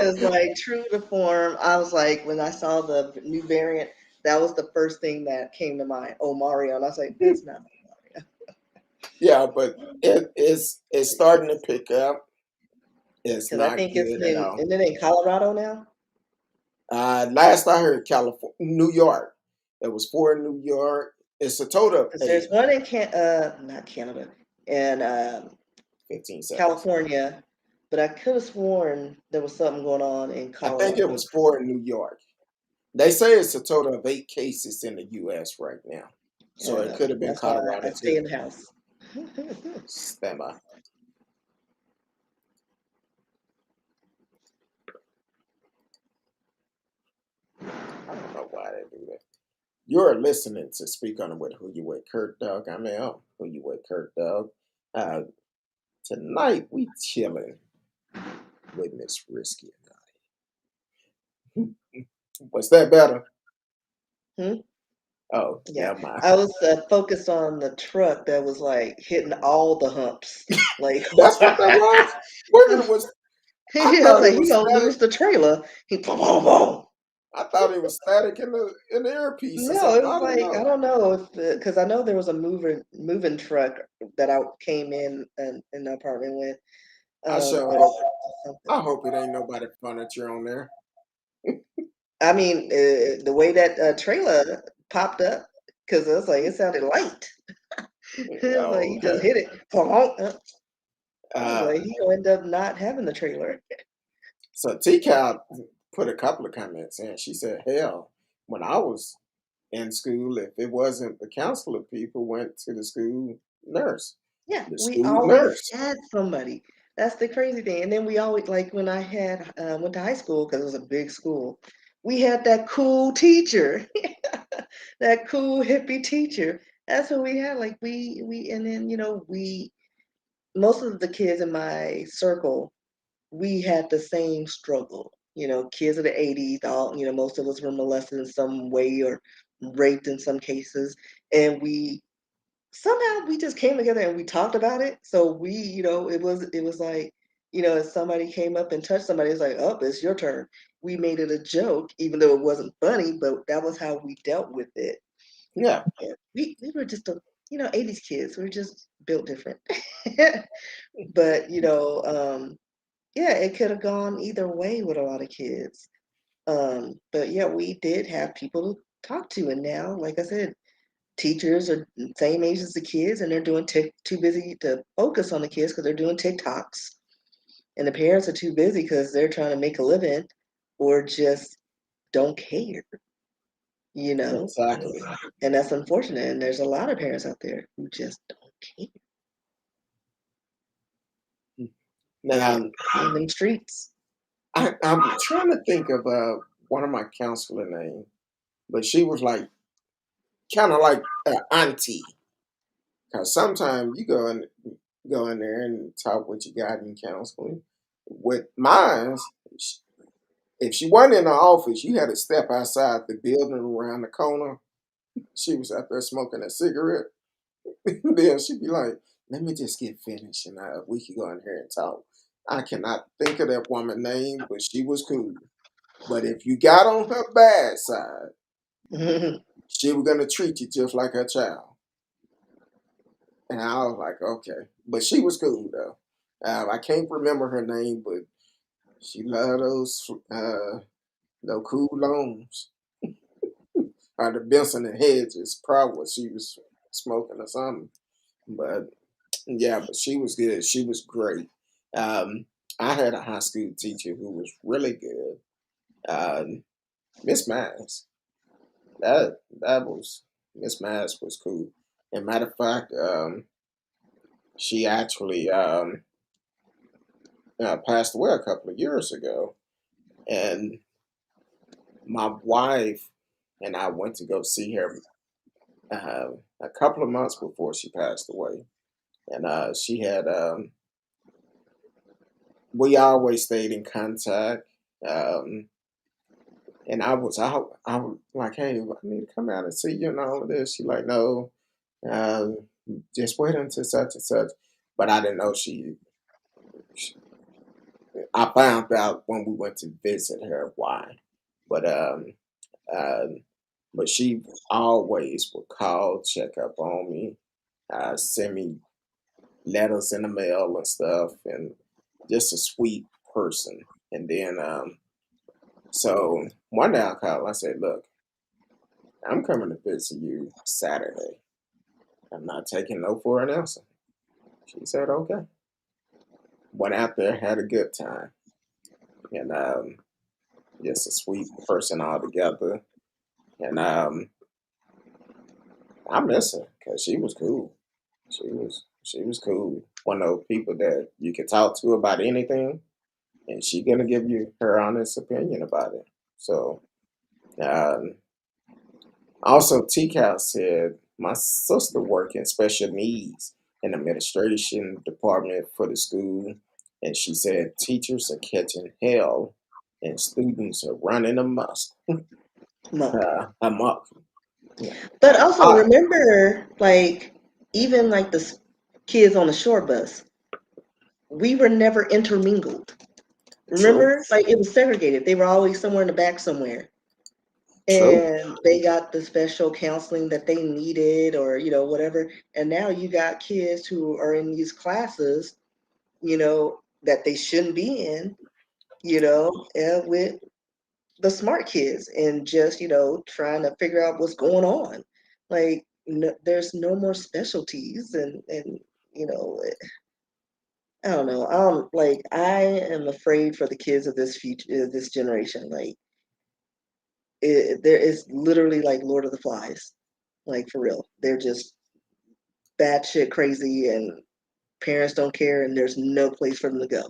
It's like true to form. I was like, when I saw the new variant, that was the first thing that came to mind. Omarion. I was like, that's not Omarion. Yeah, but it's starting to pick up. It's Because I not think it's good at in, all. isn't it in Colorado now? Last I heard, California, New York. It was for New York. It's a total of Because eight. there's one in not Canada, in 15 seconds. California, but I could have sworn there was something going on in I think it Colorado. was four in New York. They say it's a total of 8 cases in the U.S. right now. So it could have been That's why I Colorado stay too. in the house. Stand by. I don't know why they do that. You're listening to Speak On It with Who You With Curtdog. I'm Al, Who You With Curtdog. Uh, Tonight we chilling with Miss Rskee and I. Was that better? Hmm? Oh, Yeah, never mind. I was focused on the truck that was like hitting all the humps. Like, That's what that was? Wait a minute, I I was thought it like, he was gonna static. lose the trailer. He boom, boom, boom. I thought it was static in the earpiece or No, something. it was I don't like I know. don't know if because I know there was a moving truck that I came in the apartment with. I sure But hope something. I hope it ain't nobody furniture on there. I mean, the way that trailer popped up, because it was like it sounded light. It was like Oh, he just okay. hit it. I was like, Um, he gonna end up not having the trailer. so T Cow put a couple of comments in. She said, "Hell, when I was in school, if it wasn't the counselor, people went to the school nurse, Yeah, the we school always nurse." had somebody. That's the crazy thing. And then we always like when I had went to high school because it was a big school. We had that cool teacher, that cool hippie teacher. That's what we had. Like and then we most of the kids in my circle we had the same struggle. Kids of the 80s, all, most of us were molested in some way or raped in some cases. And we somehow we just came together and we talked about it. So it was like, if somebody came up and touched somebody, it's like, oh, it's your turn. We made it a joke, even though it wasn't funny, but that was how we dealt with it. Yeah, And we were just 80s kids. We were just built different. But yeah, it could have gone either way with a lot of kids. But yeah, we did have people to talk to, and now, like I said, teachers are the same age as the kids, and they're doing too busy to focus on the kids because they're doing TikToks, and the parents are too busy because they're trying to make a living, or just don't care, you know. exactly. And that's unfortunate. And there's a lot of parents out there who just don't care. Now, In them streets. I'm trying to think of one of my counselor names, but she was like kind of like auntie. Cause sometimes you go in there and talk with your guidance counseling. With mine, if she wasn't in the office, you had to step outside the building around the corner. She was out there smoking a cigarette. Then she'd be like, "Let me just get finished, and we could go in here and talk." I cannot think of that woman's name, but she was cool. But if you got on her bad side, she was gonna treat you just like her child. And I was like, okay. But she was cool though. I can't remember her name, but she loved those cool loans. Or the Benson and Hedges, probably what she was smoking or something. But yeah, but she was good. She was great. Um, I had a high school teacher who was really good. Miss Miles. That was Miss Miles was cool. And matter of fact, she actually passed away a couple of years ago, and my wife and I went to go see her a couple of months before she passed away, and she had we always stayed in contact. Um, and I was like, hey, I need to come out and see you and all of this. She like, no, uh, just wait until such and such. But I didn't know she. I found out when we went to visit her why. But um, but she always would call, check up on me, send me letters in the mail and stuff, and just a sweet person. And then so one day I called. I said, look, I'm coming to visit you Saturday. I'm not taking no for an answer. She said, okay. Went out there, had a good time, and just a sweet person altogether. And I miss her because she was cool. She was cool. One of those people that you can talk to about anything, and she gonna give you her honest opinion about it. So um, also, TCAL said my sister worked in special needs and administration department for the school, and she said teachers are catching hell and students are running Muck. amok. But Uh, also uh, remember, like, even like the kids on the short bus, we were never intermingled. true, Remember? Like, it was segregated. They were always somewhere in the back somewhere. true. And they got the special counseling that they needed or, whatever. And now you got kids who are in these classes, that they shouldn't be in, with the smart kids and just, trying to figure out what's going on. Like, no, there's no more specialties and, you know, I don't know. Like, I am afraid for the kids of this future, this generation. Like, there is literally like Lord of the Flies, like for real. They're just batshit crazy, and parents don't care, and there's no place for them to go.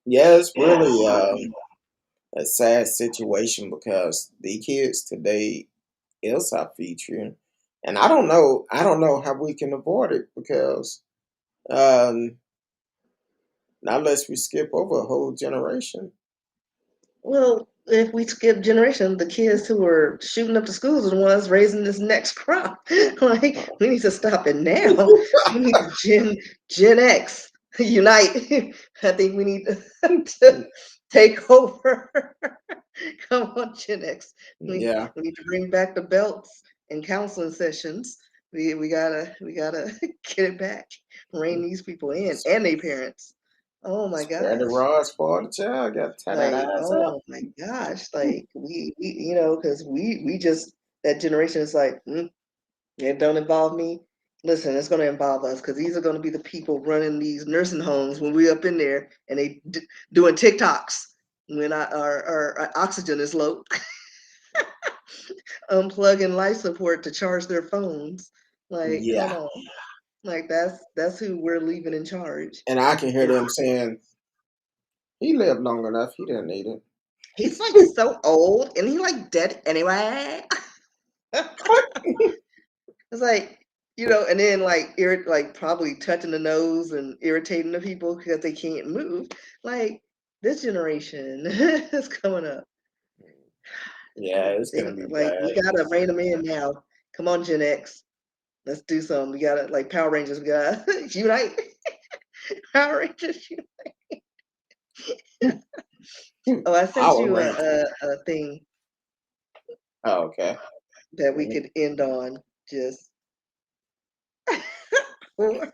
Yeah, it's really a sad situation because the kids today is our future, and I don't know how we can avoid it because um, not unless we skip over a whole generation. Well, if we skip generation, the kids who are shooting up the schools are the ones raising this next crop. Like, we need to stop it now. We need to Gen X unite. I think we need to take over. Come on, Gen X. Yeah, We need to bring back the belts and counseling sessions. We gotta get it back. Rein these people in and their parents. Oh my spare the gosh. rod, spoil the child. Got to tie that Like, ass up. oh my gosh, like we because we just that generation is like, it don't involve me. Listen, it's going to involve us because these are going to be the people running these nursing homes when we up in there and they doing TikToks when our oxygen is low, unplugging life support to charge their phones. Like, come Yeah, on, like that's who we're leaving in charge. and I can hear And them saying he lived long enough. He didn't need it. he's like so old, and he like dead anyway. It's like, and then like like probably touching the nose and irritating the people because they can't move. Like, this generation is coming up. Yeah, it's gonna They be like, we bad. gotta rein them in now. Come on, Gen X. Let's do something. We gotta, like Power Rangers, we gotta unite. Power Rangers Oh, I sent Power you a, Ranger. a thing Oh, okay. that we could end on just for.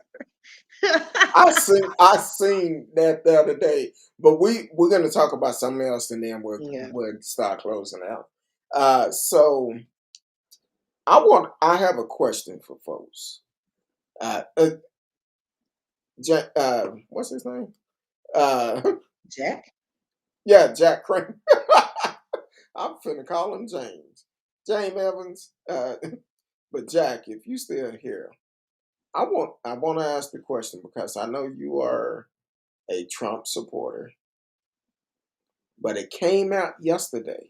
I seen that the other day, but we're gonna talk about something else and then we'll Yeah. we'll start closing out. So I have a question for folks. Uh, uh, what's his name? Uh, Jack? yeah, Jack Crane. I'm finna call him James. James Evans. But Jack, if you still here, I want to ask the question because I know you are a Trump supporter, but it came out yesterday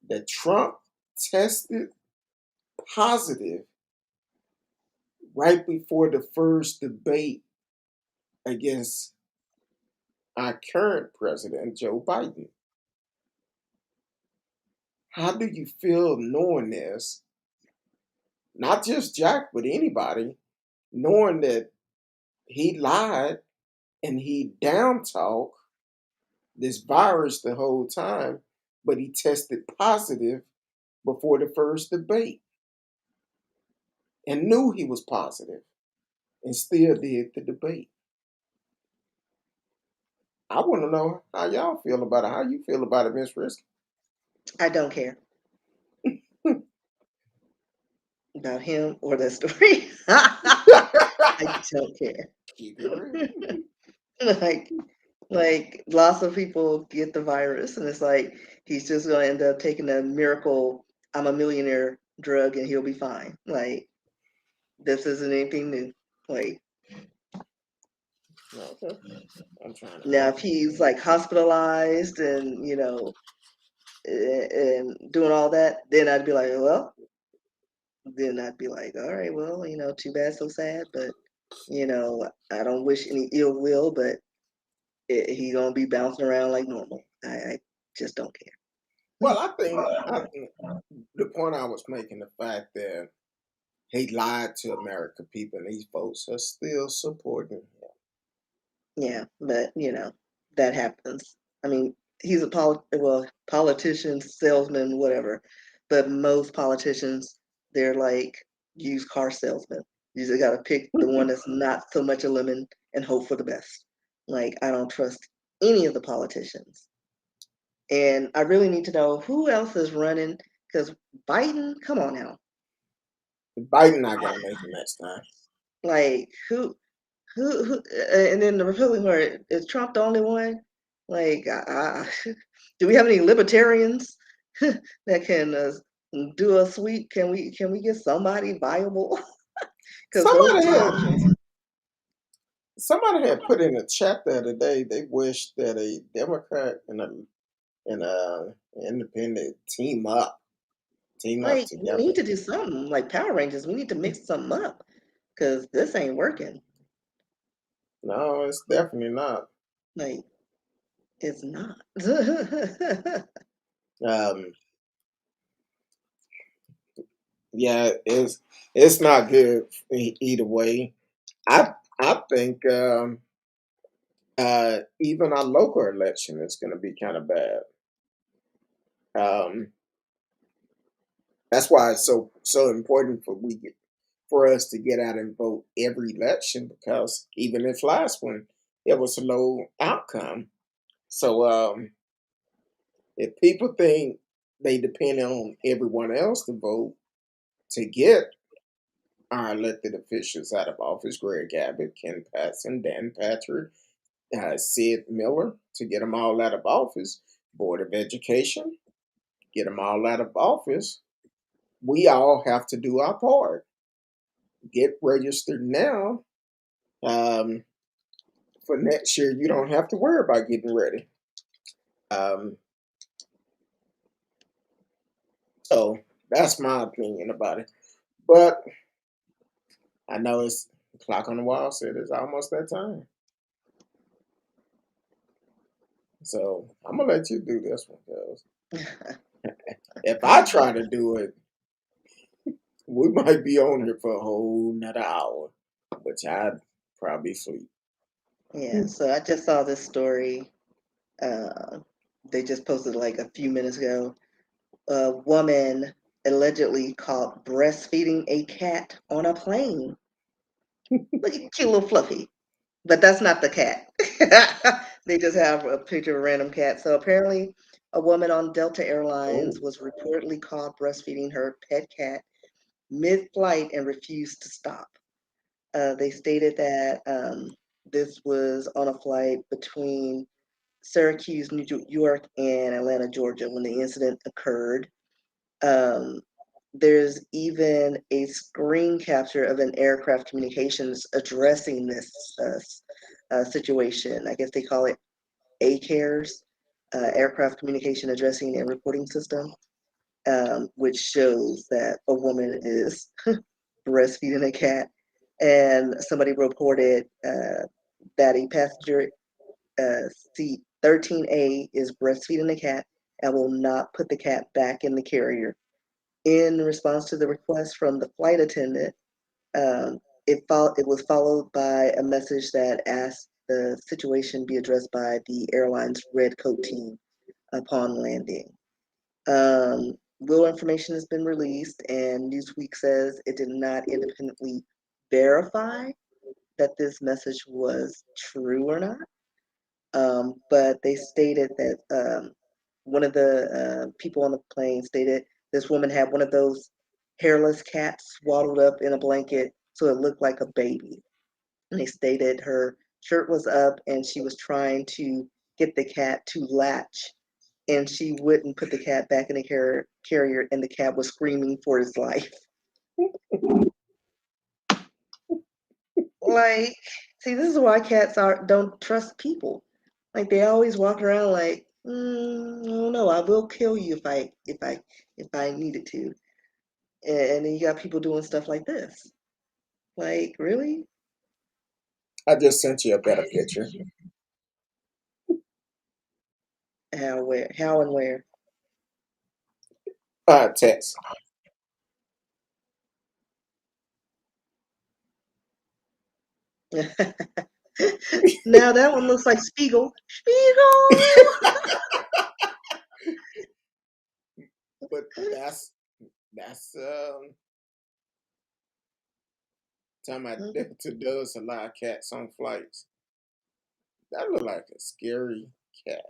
that Trump tested positive right before the first debate against our current president, Joe Biden. How do you feel knowing this? Not just Jack, but anybody, knowing that he lied and he down talked this virus the whole time, but he tested positive before the first debate and knew he was positive and still did the debate. I want to know how y'all feel about it. How you feel about it, Miss Rskee? I don't care about him or that story. I don't care. Keep it real. like lots of people get the virus and it's like he's just gonna end up taking a miracle I'm a millionaire drug and he'll be fine. Like this isn't anything new. Like Okay. I'm trying to now think. if he's like hospitalized and and doing all that, then I'd be like, well, then I'd be like, all right, well, too bad, so sad, but I don't wish any ill will, but he gonna be bouncing around like normal. I just don't care. Well, I think the point I was making, the fact that he lied to American people and these folks are still supporting him. Yeah, but that happens. I mean, he's a politician, salesman, whatever. But most politicians, they're like used car salesmen. You just got to pick the one that's not so much a lemon and hope for the best. Like I don't trust any of the politicians, and I really need to know who else is running because Biden, come on now, Biden not gonna make it next time. like and then the Republican Party, is Trump the only one? Like, do we have any libertarians that can do a sweep? Can we get somebody viable? Because those Somebody two had options, somebody had put in a chat the other day. They wished that a Democrat and a independent team up like, we together. need to do something like Power Rangers. We need to mix something up because this ain't working. No, it's definitely not. Like, it's not. Um, yeah, it's not good either way. I think even our local election is going to be kind of bad. Um, that's why it's so important for us to get out and vote every election because even this last one, it was a low outcome. So if people think they depend on everyone else to vote to get our elected officials out of office, Greg Abbott, Ken Paxton, Dan Patrick, Sid Miller, to get them all out of office, Board of Education, get them all out of office, we all have to do our part. Get registered now. Um, for next year, you don't have to worry about getting ready. Um, so that's my opinion about it. But I know it's the clock on the wall said it's almost that time. So I'm gonna let you do this one, cause if I try to do it, we might be on here for a whole another hour, which I'd probably sleep. Yeah, so I just saw this story. Uh, they just posted like a few minutes ago. A woman allegedly caught breastfeeding a cat on a plane. Look at cute little Fluffy. But that's not the cat. They just have a picture of a random cat. So apparently, A woman on Delta Airlines Oh, was reportedly caught breastfeeding her pet cat mid-flight and refused to stop. They stated that this was on a flight between Syracuse, New York, and Atlanta, Georgia, when the incident occurred. Um, there's even a screen capture of an aircraft communications addressing this situation. I guess they call it ACARES, Aircraft Communication Addressing and Reporting System, which shows that a woman is breastfeeding a cat. And somebody reported that a passenger seat 13A is breastfeeding the cat and will not put the cat back in the carrier. In response to the request from the flight attendant, um, it was followed by a message that asked the situation be addressed by the airline's red coat team upon landing. Little information has been released, and Newsweek says it did not independently verify that this message was true or not. But they stated that one of the people on the plane stated this woman had one of those hairless cats swaddled up in a blanket so it looked like a baby. And they stated her shirt was up and she was trying to get the cat to latch and she wouldn't put the cat back in the carrier and the cat was screaming for his life. Like, see, this is why cats don't trust people. Like they always walk around like, I don't know, I will kill you if I needed to. And then you got people doing stuff like this. Like, really? I just sent you a better picture. How, where, how, and where? Text. Now that one looks like Spiegel. Spiegel. But that's time I Delta does allow cats on flights. That look like a scary cat.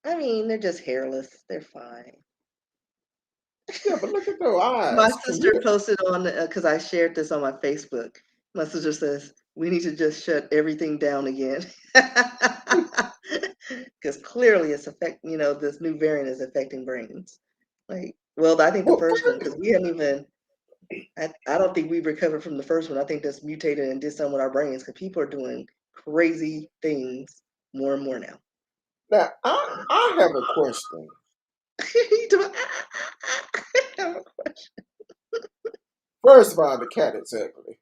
I mean, they're just hairless. They're fine. Yeah, but look at those My eyes. Can sister you? posted on because I shared this on my Facebook. My sister says we need to just shut everything down again because clearly it's affecting. This new variant is affecting brains. Like, well, I think the Well, first one because we haven't even. I don't think we've recovered from the first one. I think that's mutated and did something with our brains because people are doing crazy things more and more now. now I have a question. You doing- First of all, the cat is ugly.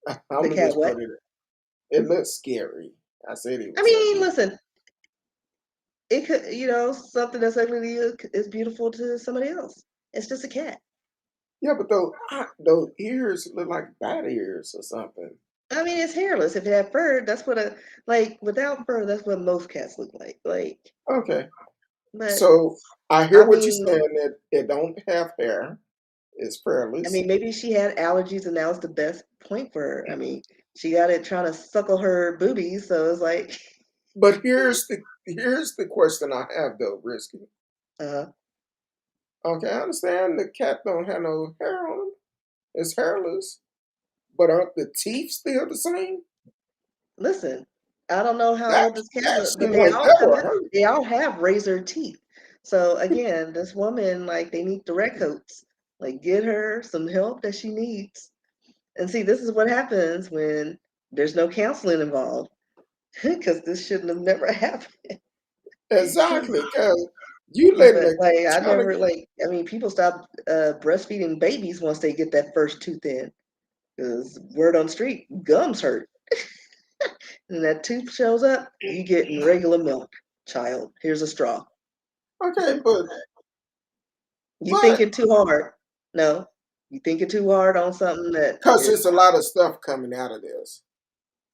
I'm the gonna cat just what? put it. It looks scary. I said it I was mean, ugly. listen, it could, something that's ugly is beautiful to somebody else. It's just a cat. Yeah, but those ears look like bat ears or something. I mean, it's hairless. If it had fur, that's what like without fur, that's what most cats look like. Okay, But so I hear I what you're mean, saying that it don't have hair. It's I furless. mean, maybe she had allergies, and that was the best point for her. I mean, she got it trying to suckle her boobies, so it's like, But here's the question I have though, Risky. uh, Okay, I understand the cat don't have no hair on him. It's hairless. But aren't the teeth still the same? listen, I don't know how That old this cat that was, but seemed like that would hurt. they all have razor teeth. So again, this woman, like, they need direct coats. Like, get her some help that she needs. And see, this is what happens when there's no counseling involved, because this shouldn't have never happened. Exactly, because you letting But the like, I trying to never like. I mean, people stop breastfeeding babies once they get that first tooth in, because word on the street, gums hurt. And that tooth shows up, you getting regular milk, child. Here's a straw. okay, You but thinking too hard. No, you thinking too hard on something that because is, it's a lot of stuff coming out of this.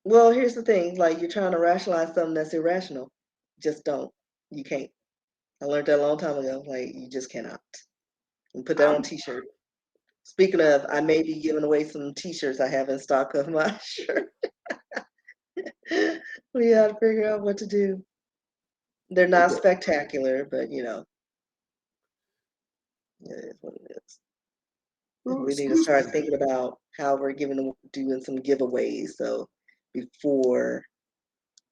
well, here's the thing, like you're trying to rationalize something that's irrational. Just don't. You can't. I learned that a long time ago. Like, you just cannot. And put that on a I'm t-shirt. Speaking of, I may be giving away some t-shirts I have in stock of my shirt. We gotta figure out what to do. They're We not get spectacular, but it is what it is. We need to excuse start me. thinking about how we're doing some giveaways. So before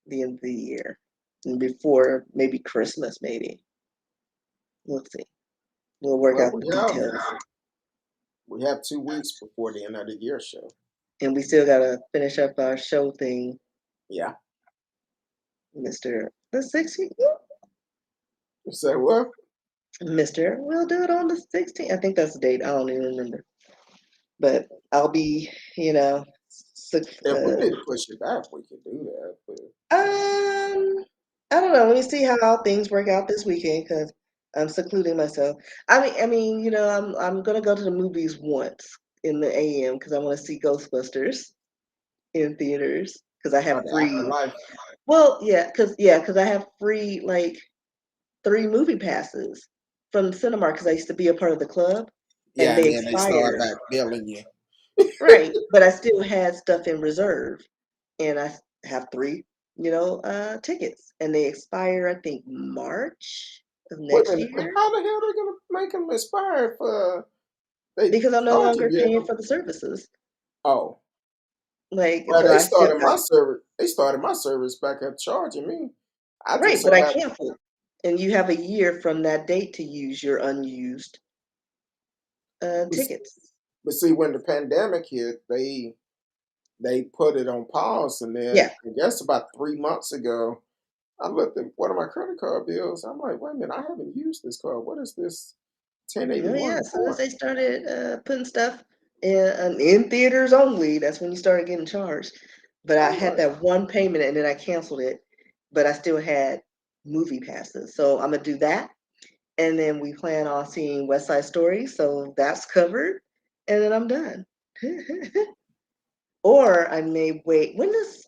the end of the year, and before maybe Christmas, maybe we'll see. We'll work Well, out the details, we have 2 weeks before the end of the year show. and we still gotta finish up our show thing, Yeah. Mister. The 16th, You say what? Mister. We'll do it on the 16th. I think that's the date. I don't even remember, but I'll be, you know, If we need to push it back, we can do that. But I don't know. Let me see how things work out this weekend because I'm secluding myself. I mean, I'm gonna go to the movies once in the AM because I want to see Ghostbusters in theaters because I have the free. afterlife. Well, because I have free like 3 movie passes from Cinemark because I used to be a part of the club and Yeah, and they then they start expired. back billing you. Right, but I still had stuff in reserve, and I have 3, tickets, and they expire, I think, March of Wait a next minute. year How the hell they gonna make them expire for they because I'm no charging longer you? paying for the services. Oh, Like, well, so they I still started got my service. They started my service back at charging me. I just right, so but I happened. canceled, and you have a year from that date to use your unused tickets. But see, when the pandemic hit, they put it on pause, and then Yeah, I guess about 3 months ago, I looked at one of my credit card bills. I'm like, wait a minute, I haven't used this card. What is this oh yeah. 1081 As soon as for? they started putting stuff in theaters only, that's when you started getting charged. But I I'm had like, that one payment and then I canceled it, but I still had movie passes. So I'm gonna do that. And then we plan on seeing West Side Story, so that's covered. And then I'm done. Or I may wait. When does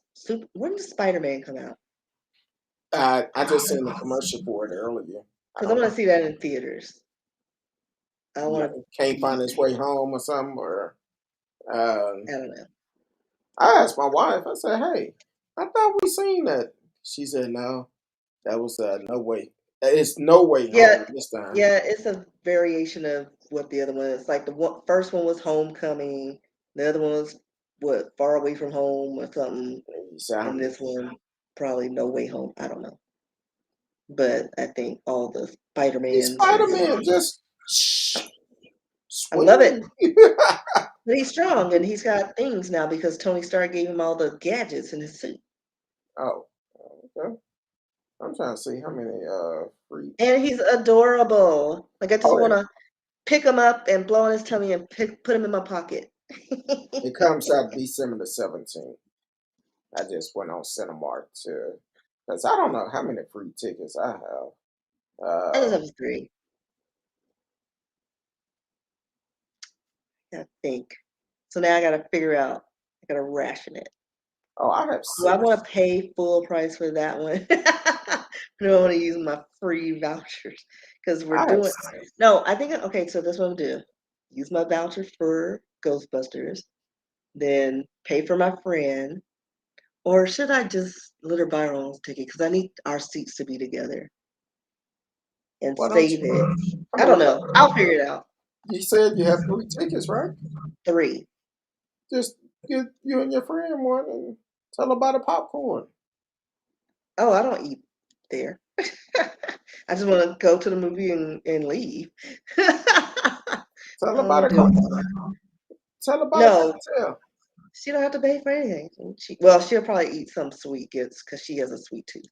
Spider-Man come out? I just seen the commercial for it earlier. I Because I'm don't gonna know. see that in theaters. I want to Can't be. find his way home or something. Or I don't know. I asked my wife. I said, "Hey, I thought we seen that." She said, "No, that was no way. It's no way Yeah, home this time." yeah, it's a variation of what the other one is. Like first one was Homecoming, the other one was what Far Away from Home or something, And you and sound this one probably No Way Home. I don't know, but I think all the Spider-Mans Spider and Man stuff. just I love swing. it. But he's strong and he's got things now because Tony Stark gave him all the gadgets in his suit, Oh, okay. I'm trying to see how many free. and he's adorable. Like I just Oh, want to pick him up and blow on his tummy and put him in my pocket. it comes out December the 17th. I just went on Cinemark to, because I don't know how many free tickets I have. I just Um, have 3. I think. So now I gotta figure out. I gotta ration it. oh, I have Do I want 6. to pay full price for that one? Do I want to use my free vouchers? Because we're I have. doing. No, I think okay. So this one I'm do. Use my voucher for Ghostbusters, then pay for my friend, or should I just let her buy her own ticket? Because I need our seats to be together and Why don't save you? it. I I don't mean, know. I'll figure it out. you said you have 3 tickets, right? 3. Just get you and your friend one and tell her about the popcorn. Oh, I don't eat there. I just want to go to the movie and leave. I Tell her don't about want a to do co- it. Tell her about a No, cocktail. she don't have to pay for anything. Well, she'll probably eat some sweet gifts because she has a sweet tooth.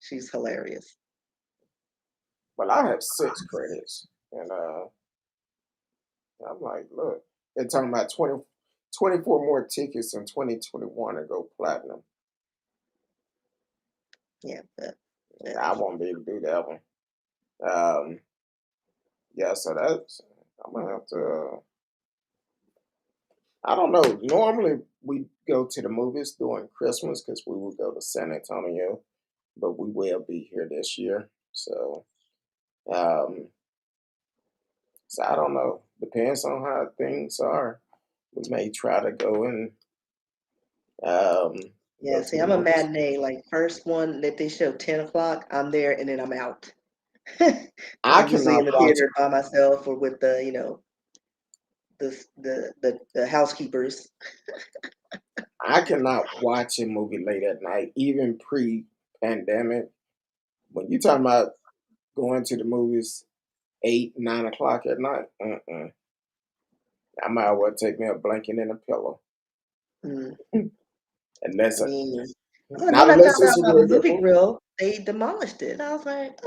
She's hilarious. Well, I have 6 credits, and I'm like, look, they're talking about 24 more tickets in 2021 to go platinum. Yeah, but I won't be able to do that one. Um, yeah, so that's I'm gonna have to. I don't know. Normally we go to the movies during Christmas because we will go to San Antonio, but we will be here this year. Um, so I don't know. Depends on how things are. We may try to go and um, Yeah, go to see, the I'm a movies. matinee. Like first one that they show 10 o'clock, I'm there and then I'm out. Because I I'm usually cannot in the watch. theater by myself or with the, the housekeepers. I cannot watch a movie late at night, even pre-pandemic. When you talking about going to the movies 8, 9 o'clock at night, I might as well take me a blanket and a pillow, Mm, I unless mean, and not then I unless found it's out a about real good Movie movie. Grill, they demolished it. I was like,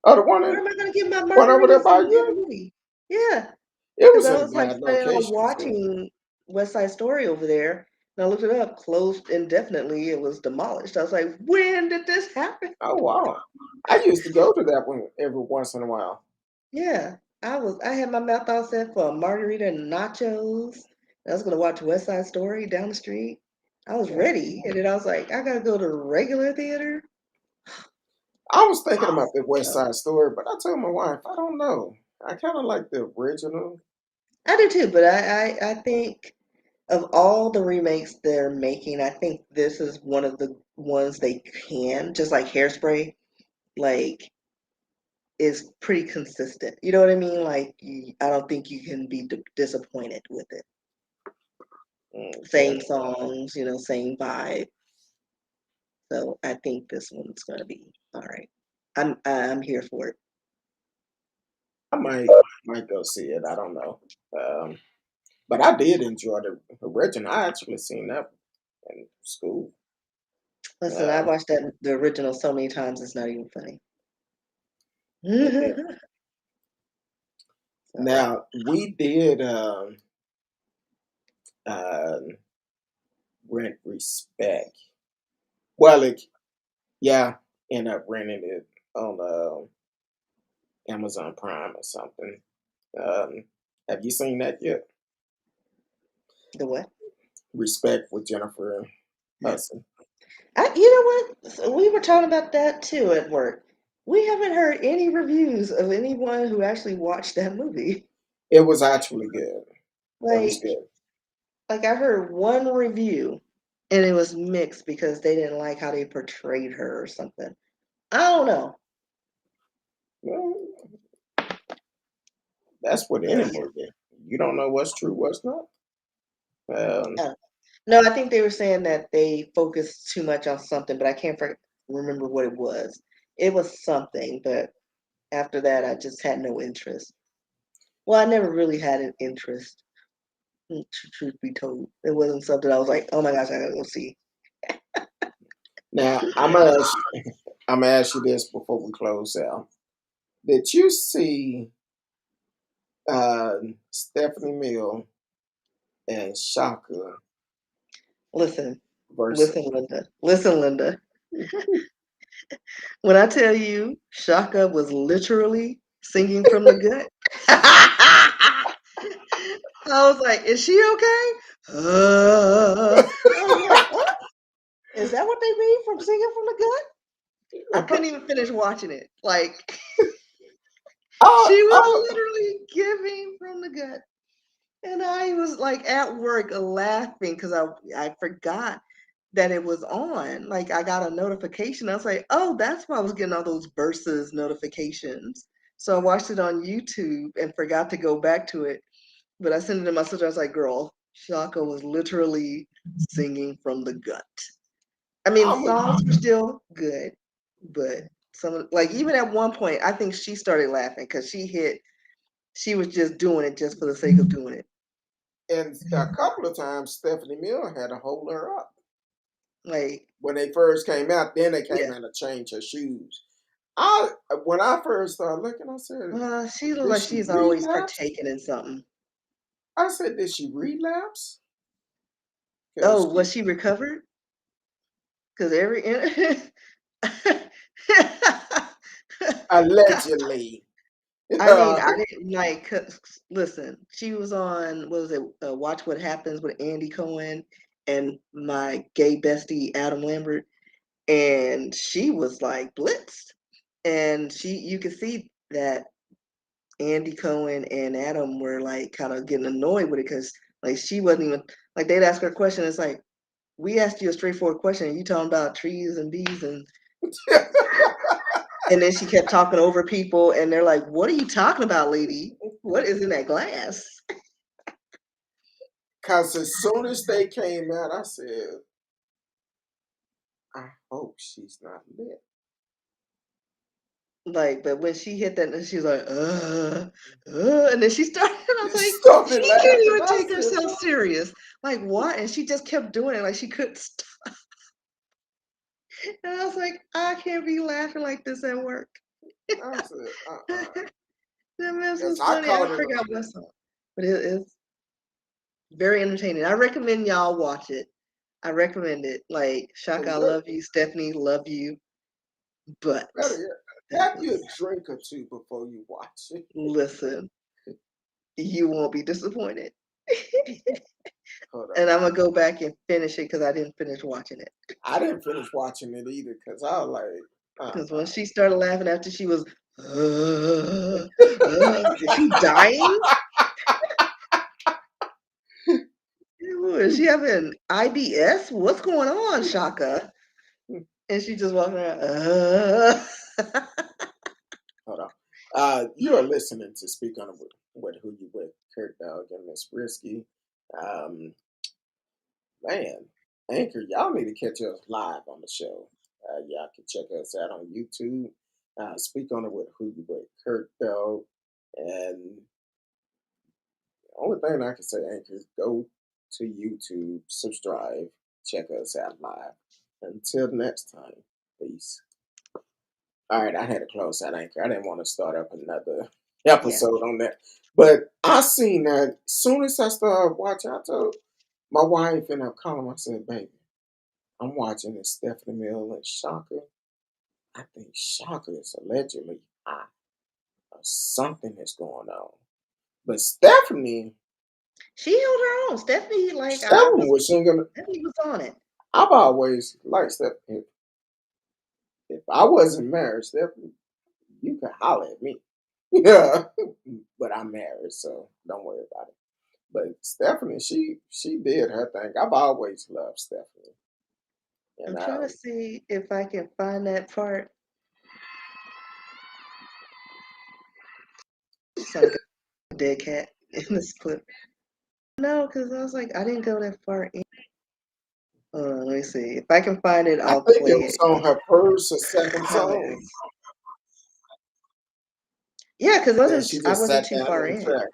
Oh, the one where in am I going to get my one over there margaritas by and get a you, movie? Yeah, it because was I in a was like bad planning on location too. watching West Side Story over there. And I looked it up, closed indefinitely. It was demolished. I was like, when did this happen? Oh wow, I used to go to that one every once in a while. Yeah, I had my mouth all set for a margarita and nachos. I was gonna watch West Side Story down the street. I was Yeah, ready, and then I was like, I gotta go to the regular theater. I was thinking about the West So Side Story, but I told my wife I don't know. I kind of like the original. I do too, but I think of all the remakes they're making, I think this is one of the ones they can, just like Hairspray, like is pretty consistent. You know what I mean? Like I don't think you can be disappointed with it. Okay, Same songs, same vibe. So I think this one's gonna be all right. I'm here for it. I might go see it. I don't know. Um, but I did enjoy the original. I actually seen that in school. Listen, I Um, watched the original so many times it's not even funny. and So now we did uh, rent Respect. Well, yeah, end up renting it on Amazon Prime or something. Um, have you seen that yet? the what? Respect with Jennifer No. Hudson. You know what? So we were talking about that too at work. We haven't heard any reviews of anyone who actually watched that movie. It was actually good. It was Like, good. like I heard one review, and it was mixed because they didn't like how they portrayed her or something. I don't know. Well, that's with any Uh, movie. You don't know what's true, what's not. Um, No, I think they were saying that they focused too much on something, but I can't remember what it was. It was something, but after that, I just had no interest. Well, I never really had an interest, truth be told. It wasn't something I was like, oh my gosh, I gotta go see. now I'm gonna ask you this before we close out. Did you see Stephanie Mill and Shaka Listen, versus? listen, Linda. Listen, Linda. When I tell you Shaka was literally singing from the gut, I was like, is she okay? I was like, oh, is that what they mean from singing from the gut? I couldn't even finish watching it. Like I, she I, was literally giving from the gut. And I was like at work laughing because I forgot that it was on. Like I got a notification. I was like, oh, that's why I was getting all those verses notifications. So I watched it on YouTube and forgot to go back to it. But I sent it to my sister. I was like, girl, Shaka was literally singing from the gut. I mean, the I'm songs were still good, but like even at one point, I think she started laughing because she was just doing it just for the sake of doing it. and a couple of times Stephanie Mill had to hold her up Like, when they first came out. Then they came yeah, out to change her shoes. I When I first started looking, I said, she looks "Did like she she's always relapse?" partaking in something. I said, "Did she relapse?" Oh, Because was she recovered? Because every allegedly, I mean, I didn't like. 'Cause listen, she was on. What was it? Watch What Happens with Andy Cohen and my gay bestie Adam Lambert, and she was like blitzed, and you could see that Andy Cohen and Adam were like kind of getting annoyed with it because like she wasn't even like they'd ask her a question. It's like, we asked you a straightforward question. You talking about trees and bees and then she kept talking over people, and they're like, "What are you talking about, lady? What is in that glass?" Cause as soon as they came out, I said, I hope she's not lit. Like, but when she hit that, and she was like, and then she started, and I was like, Started she can't laughing. even I take said, herself serious. Like, what? And she just kept doing it, like she couldn't stop. And I was like, I can't be laughing like this at work. I said, That mess As was I funny. I called it, forgot what song, but it is very entertaining. I recommend y'all watch it. I recommend it. Like, Shaka, I and look, love you. Stephanie, love you. But better yet, that have you a was, drink or two before you watch it. listen, you won't be disappointed. Hold And on. I'm gonna go back and finish it because I didn't finish watching it. I didn't finish watching it either because I was like, Because when she started laughing after she was, is she dying? Ew, is she having IBS? What's going on, Shaka? And she just walking around. hold on. You are listening to Speak On It with Who You With, Curtdog Ms. Rskee. Um, Man, Anchor, y'all need to catch us live on the show. Y'all can check us out on YouTube. Speak On It with Who You With, Curtdog. And the only thing I can say, Anchor, is go to YouTube, subscribe, check us out live. Until next time, peace. All right, I had to close that Anchor. I didn't want to start up another Yeah. episode on that. But I seen that as soon as I started watching, I told my wife and I'm calling, I said, baby, I'm watching this Stephanie Mill and Shaka. I think Shaka is allegedly high or something is going on. But Stephanie, She held her own. Stephanie, like Stephanie was singing. Stephanie was on it. I've always liked Stephanie. If I wasn't married, Stephanie, you could holler at me. Yeah, but I'm married, so don't worry about it. But Stephanie, she did her thing. I've always loved Stephanie, I'm and trying to see if I can find that part. She sounded like a dead cat in this clip. No, because I was like, I didn't go that far in. Let me see. If I can find it, I I'll think play it was it. on her first or second song. Comments. Yeah, because Then she I just wasn't sat too down far in the in. chair.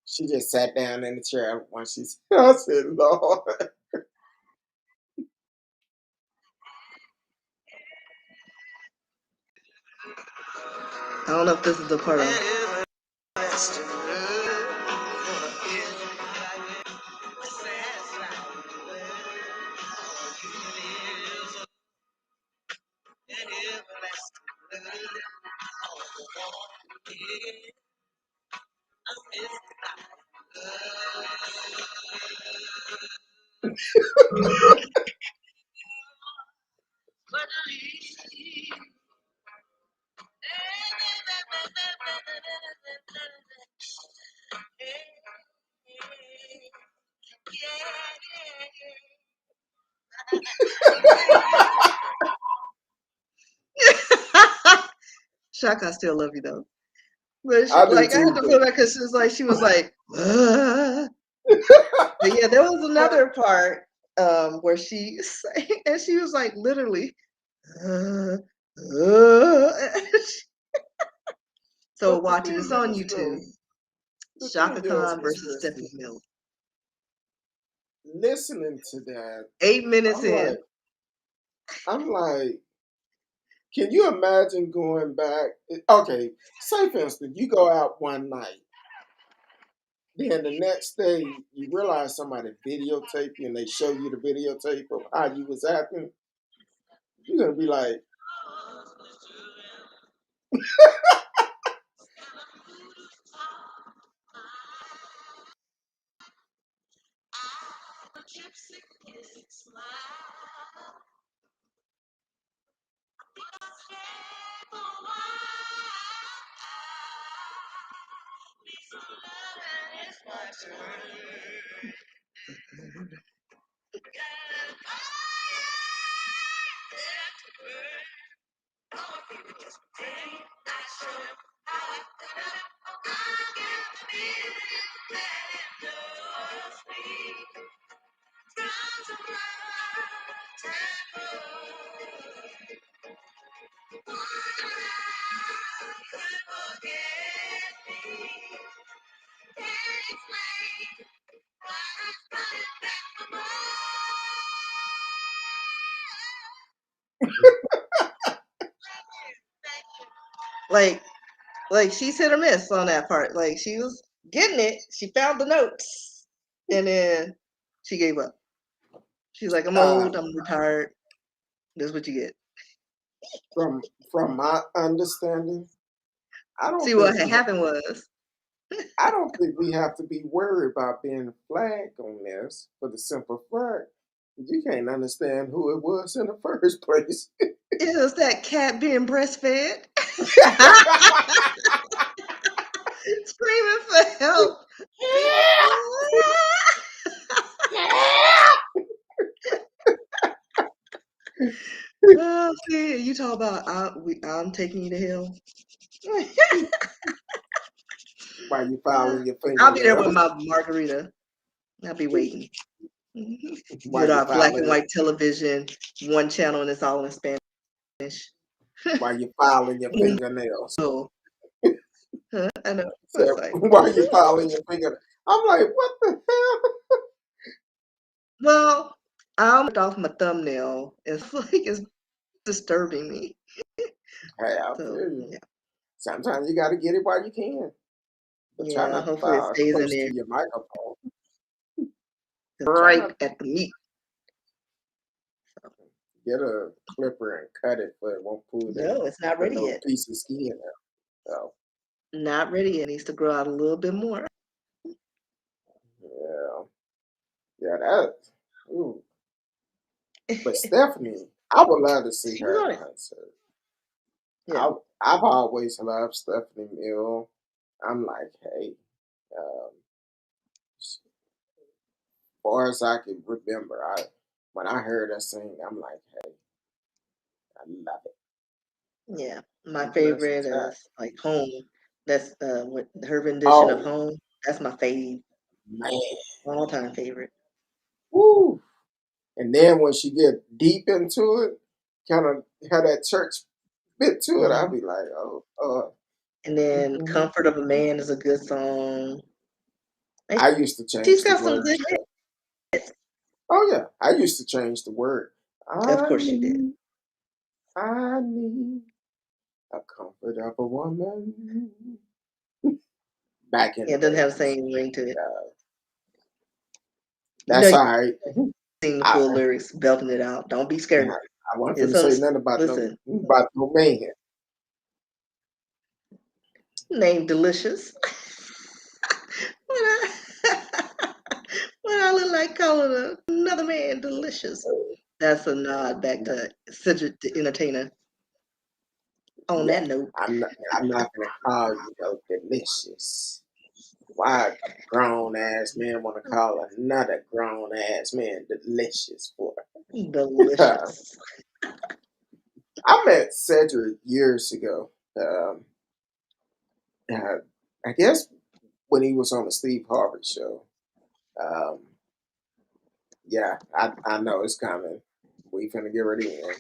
She just sat down in the chair when she's. I said, Lord. I don't know if this is the part of. Shaka, I still love you though. But I do like I had too, to but put that because she was like, But yeah, there was another part where she sang, and she was like literally, uh, so but the watch it. thing It's on is, YouTube. though, the Shaka thing is, Khan Miss versus Risky, Stephanie Mills. listening to that, 8 minutes I'm like, in. I'm like, can you imagine going back? Okay, say for instance, you go out one night, then the next day you realize somebody videotape you and they show you the videotape of how you was acting. You're gonna be like, Like she's hit or miss on that part. Like she was getting it. She found the notes, and then she gave up. She's like, I'm old. I'm retired. This is what you get. From my understanding, I don't See, think what had happened was, I don't think we have to be worried about being flagged on this for the simple fact you can't understand who it was in the first place. it was that cat being breastfed, screaming for help. Oh, see, you talk about I'm taking you to hell. Why you filing your I'll be there with fingernails? my margarita. I'll be waiting. Why With you our black and filing? white television, one channel, and it's all in Spanish. Why you filing your fingernails? Oh, I know. Said, It's like, why you filing your fingernails? I'm like, what the hell? well, I ripped off my thumbnail. It's like it's disturbing me. Hey, I So feel you. Sometimes you got to get it while you can, but try yeah, not to hopefully it file stays in close there to your microphone. Try right not to at the meat. get a clipper and cut it, but it won't pull No, it's not the ready little yet. piece of skin out. So Not ready yet. It needs to grow out a little bit more. yeah, yeah, that. Ooh. But Stephanie, I would love to see She's her on in it. concert. Yeah. I've always loved Stephanie Mill. I'm like, hey, as far as I can remember, when I heard her sing, I'm like, hey, I love it. Yeah. My She blessed favorite the is like Home. That's with her rendition of Oh Home. That's my fave. man, All time favorite. woo! And then when she get deep into it, kind of had that church bit to it, I'll Hmm. be like, oh, And then mhm. Comfort of a Man is a good song. And I used to she's change the got some good words. hits. Oh yeah, I used to change the word. Of I course she did. need, I need a comfort of a woman. Back in Yeah, the it doesn't have the days, same ring to it. uh, You know, that's you all right. sing the I, full lyrics, belting it out. Don't be I, scared. I wasn't It's finna say un- nothing Listen, about no man. name Delicious. When I, when I look like calling another man delicious. That's a nod back to Cedric the Entertainer. On Yeah, that note, I'm not gonna call you no delicious. Why a grown ass man want to call another grown ass man delicious for? delicious. I met Cedric years ago. Uh, I guess when he was on the Steve Harvey show. Um, yeah, I know it's coming. We finna get ready in.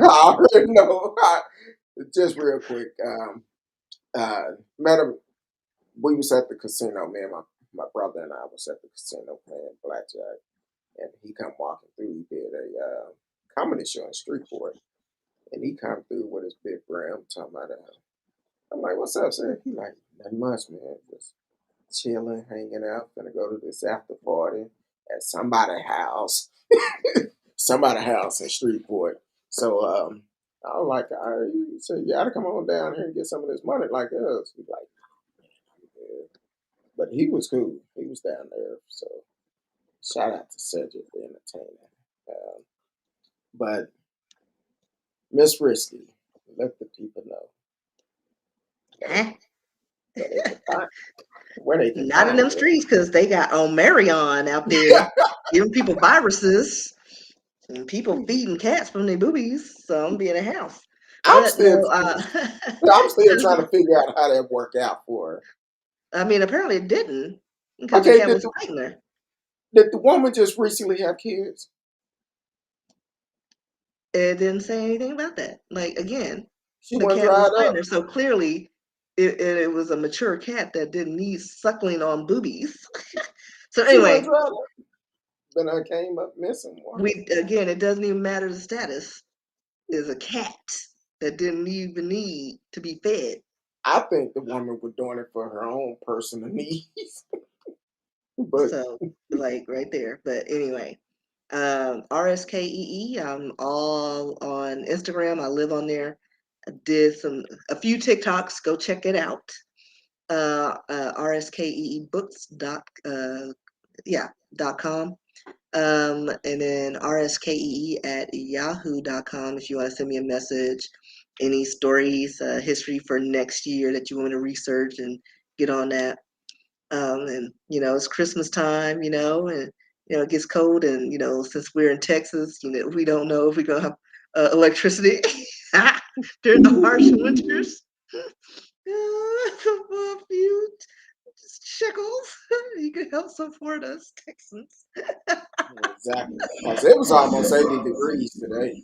I already know. Just real quick. Met him. We was at the casino. Me and my brother and I was at the casino playing blackjack, and he come walking through. He did a comedy show in Streetport, and he come through with his big brim talking about. I'm like, "What's up, sir?" He like, "Nothing much, man. Just chilling, hanging out. Gonna go to this after party at somebody's house, somebody's house in Streetport." So I was like, "All right," he said, "You gotta come on down here and get some of this money like us." He's like, "Yeah." But he was cool. He was down there. So shout out to Cedric the Entertainer. Um, but Miss Rskee, let the people know Huh? where they can find where they can Not in find them you. streets because they got on Marion out there giving people viruses. And people feeding cats from their boobies, so I'm be in a house. I'm But still, no, I'm still trying to figure out how that worked out for her. I mean, apparently it didn't because the Okay, cat was fighting her. did the woman just recently have kids? It didn't say anything about that. Like again, She the went cat was dried fighting up. her, so clearly it was a mature cat that didn't need suckling on boobies. So She went anyway, dried up. Then I came up missing one. it doesn't even matter the status. Is a cat that didn't even need to be fed. I think the woman was doing it for her own personal needs. But So like right there. But anyway, Rskee. I'm all on Instagram. I live on there. I did a few TikToks. Go check it out. RSKEebooks dot com. And then rskee at yahoo.com if you want to send me a message, any stories, history for next year that you want to research and get on that. And it's Christmas time, and it gets cold, and since we're in Texas, we don't know if we're gonna have electricity during the harsh winters. A few shekels, you can help support us, Texans. exactly, because it was almost 80 degrees today.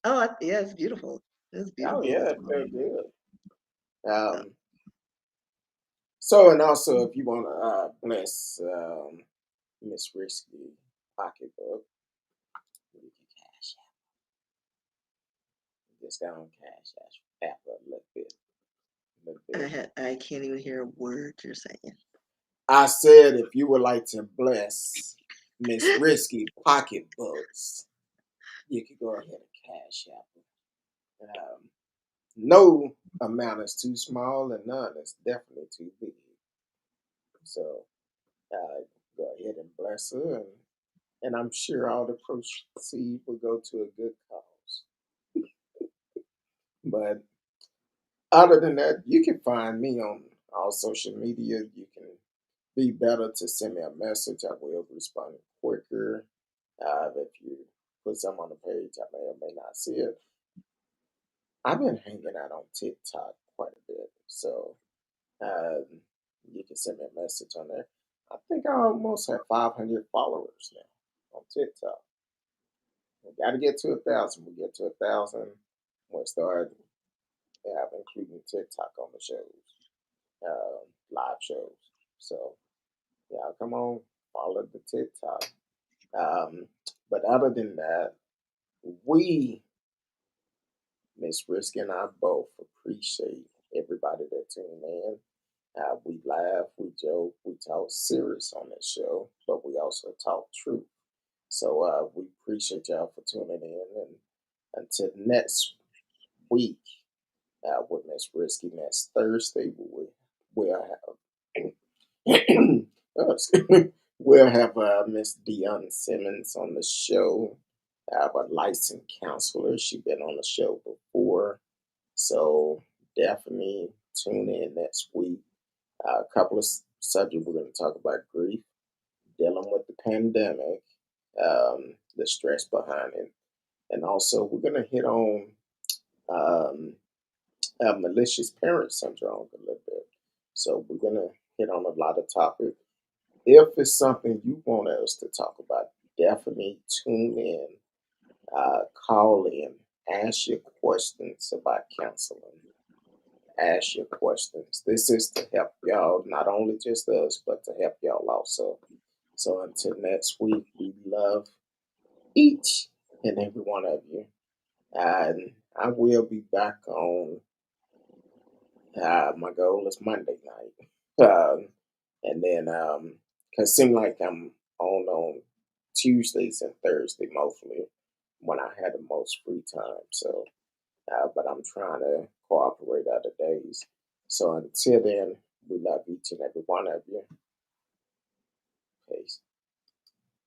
Oh, yeah, it's beautiful. It's Oh beautiful. yeah, it felt good. So, So, and also, if you want to bless Miss Rskee pocketbook, you can cash out. Just go on cash app a little bit, a little bit. I can't even hear a word you're saying. I said if you would like to bless Miss Rskee pocketbooks, you could go ahead and cash app them. No amount is too small, and none is definitely too big. So go ahead and bless her, and I'm sure all the proceeds will go to a good cause. But other than that, you can find me on all social media. You can be better to send me a message. I will respond quicker. If you put some on the page, I may or may not see it. I've been hanging out on TikTok quite a bit, so um, you can send me a message on there. I think I almost have 500 followers now on TikTok. We got to get to 1,000. We get to 1,000, we'll start including TikTok on the shows, live shows. So yeah, come on, follow the TikTok. Um, but other than that, we, Miss Rskee and I both appreciate everybody that tuned in. We laugh, we joke, we talk serious on this show, but we also talk truth. So we appreciate y'all for tuning in. And until next week with Miss Rskee next Thursday, we'll have we'll have Miss Dion Simmons on the show. A licensed counselor. She's been on the show before, so definitely tune in next week. A couple of subjects we're going to talk about: grief, dealing with the pandemic, the stress behind it, and also we're going to hit on um, malicious parent syndrome a little bit. So we're going to hit on a lot of topics. If it's something you want us to talk about, definitely tune in, call in, ask your questions about counseling. Ask your questions. This is to help y'all, not only just us, but to help y'all also. So until next week, we love each and every one of you. And I will be back on, my goal is Monday night. And then, because it seems like I'm on Tuesdays and Thursday mostly when I had the most free time. So, but I'm trying to cooperate other days. So until then, we love each and every one of you.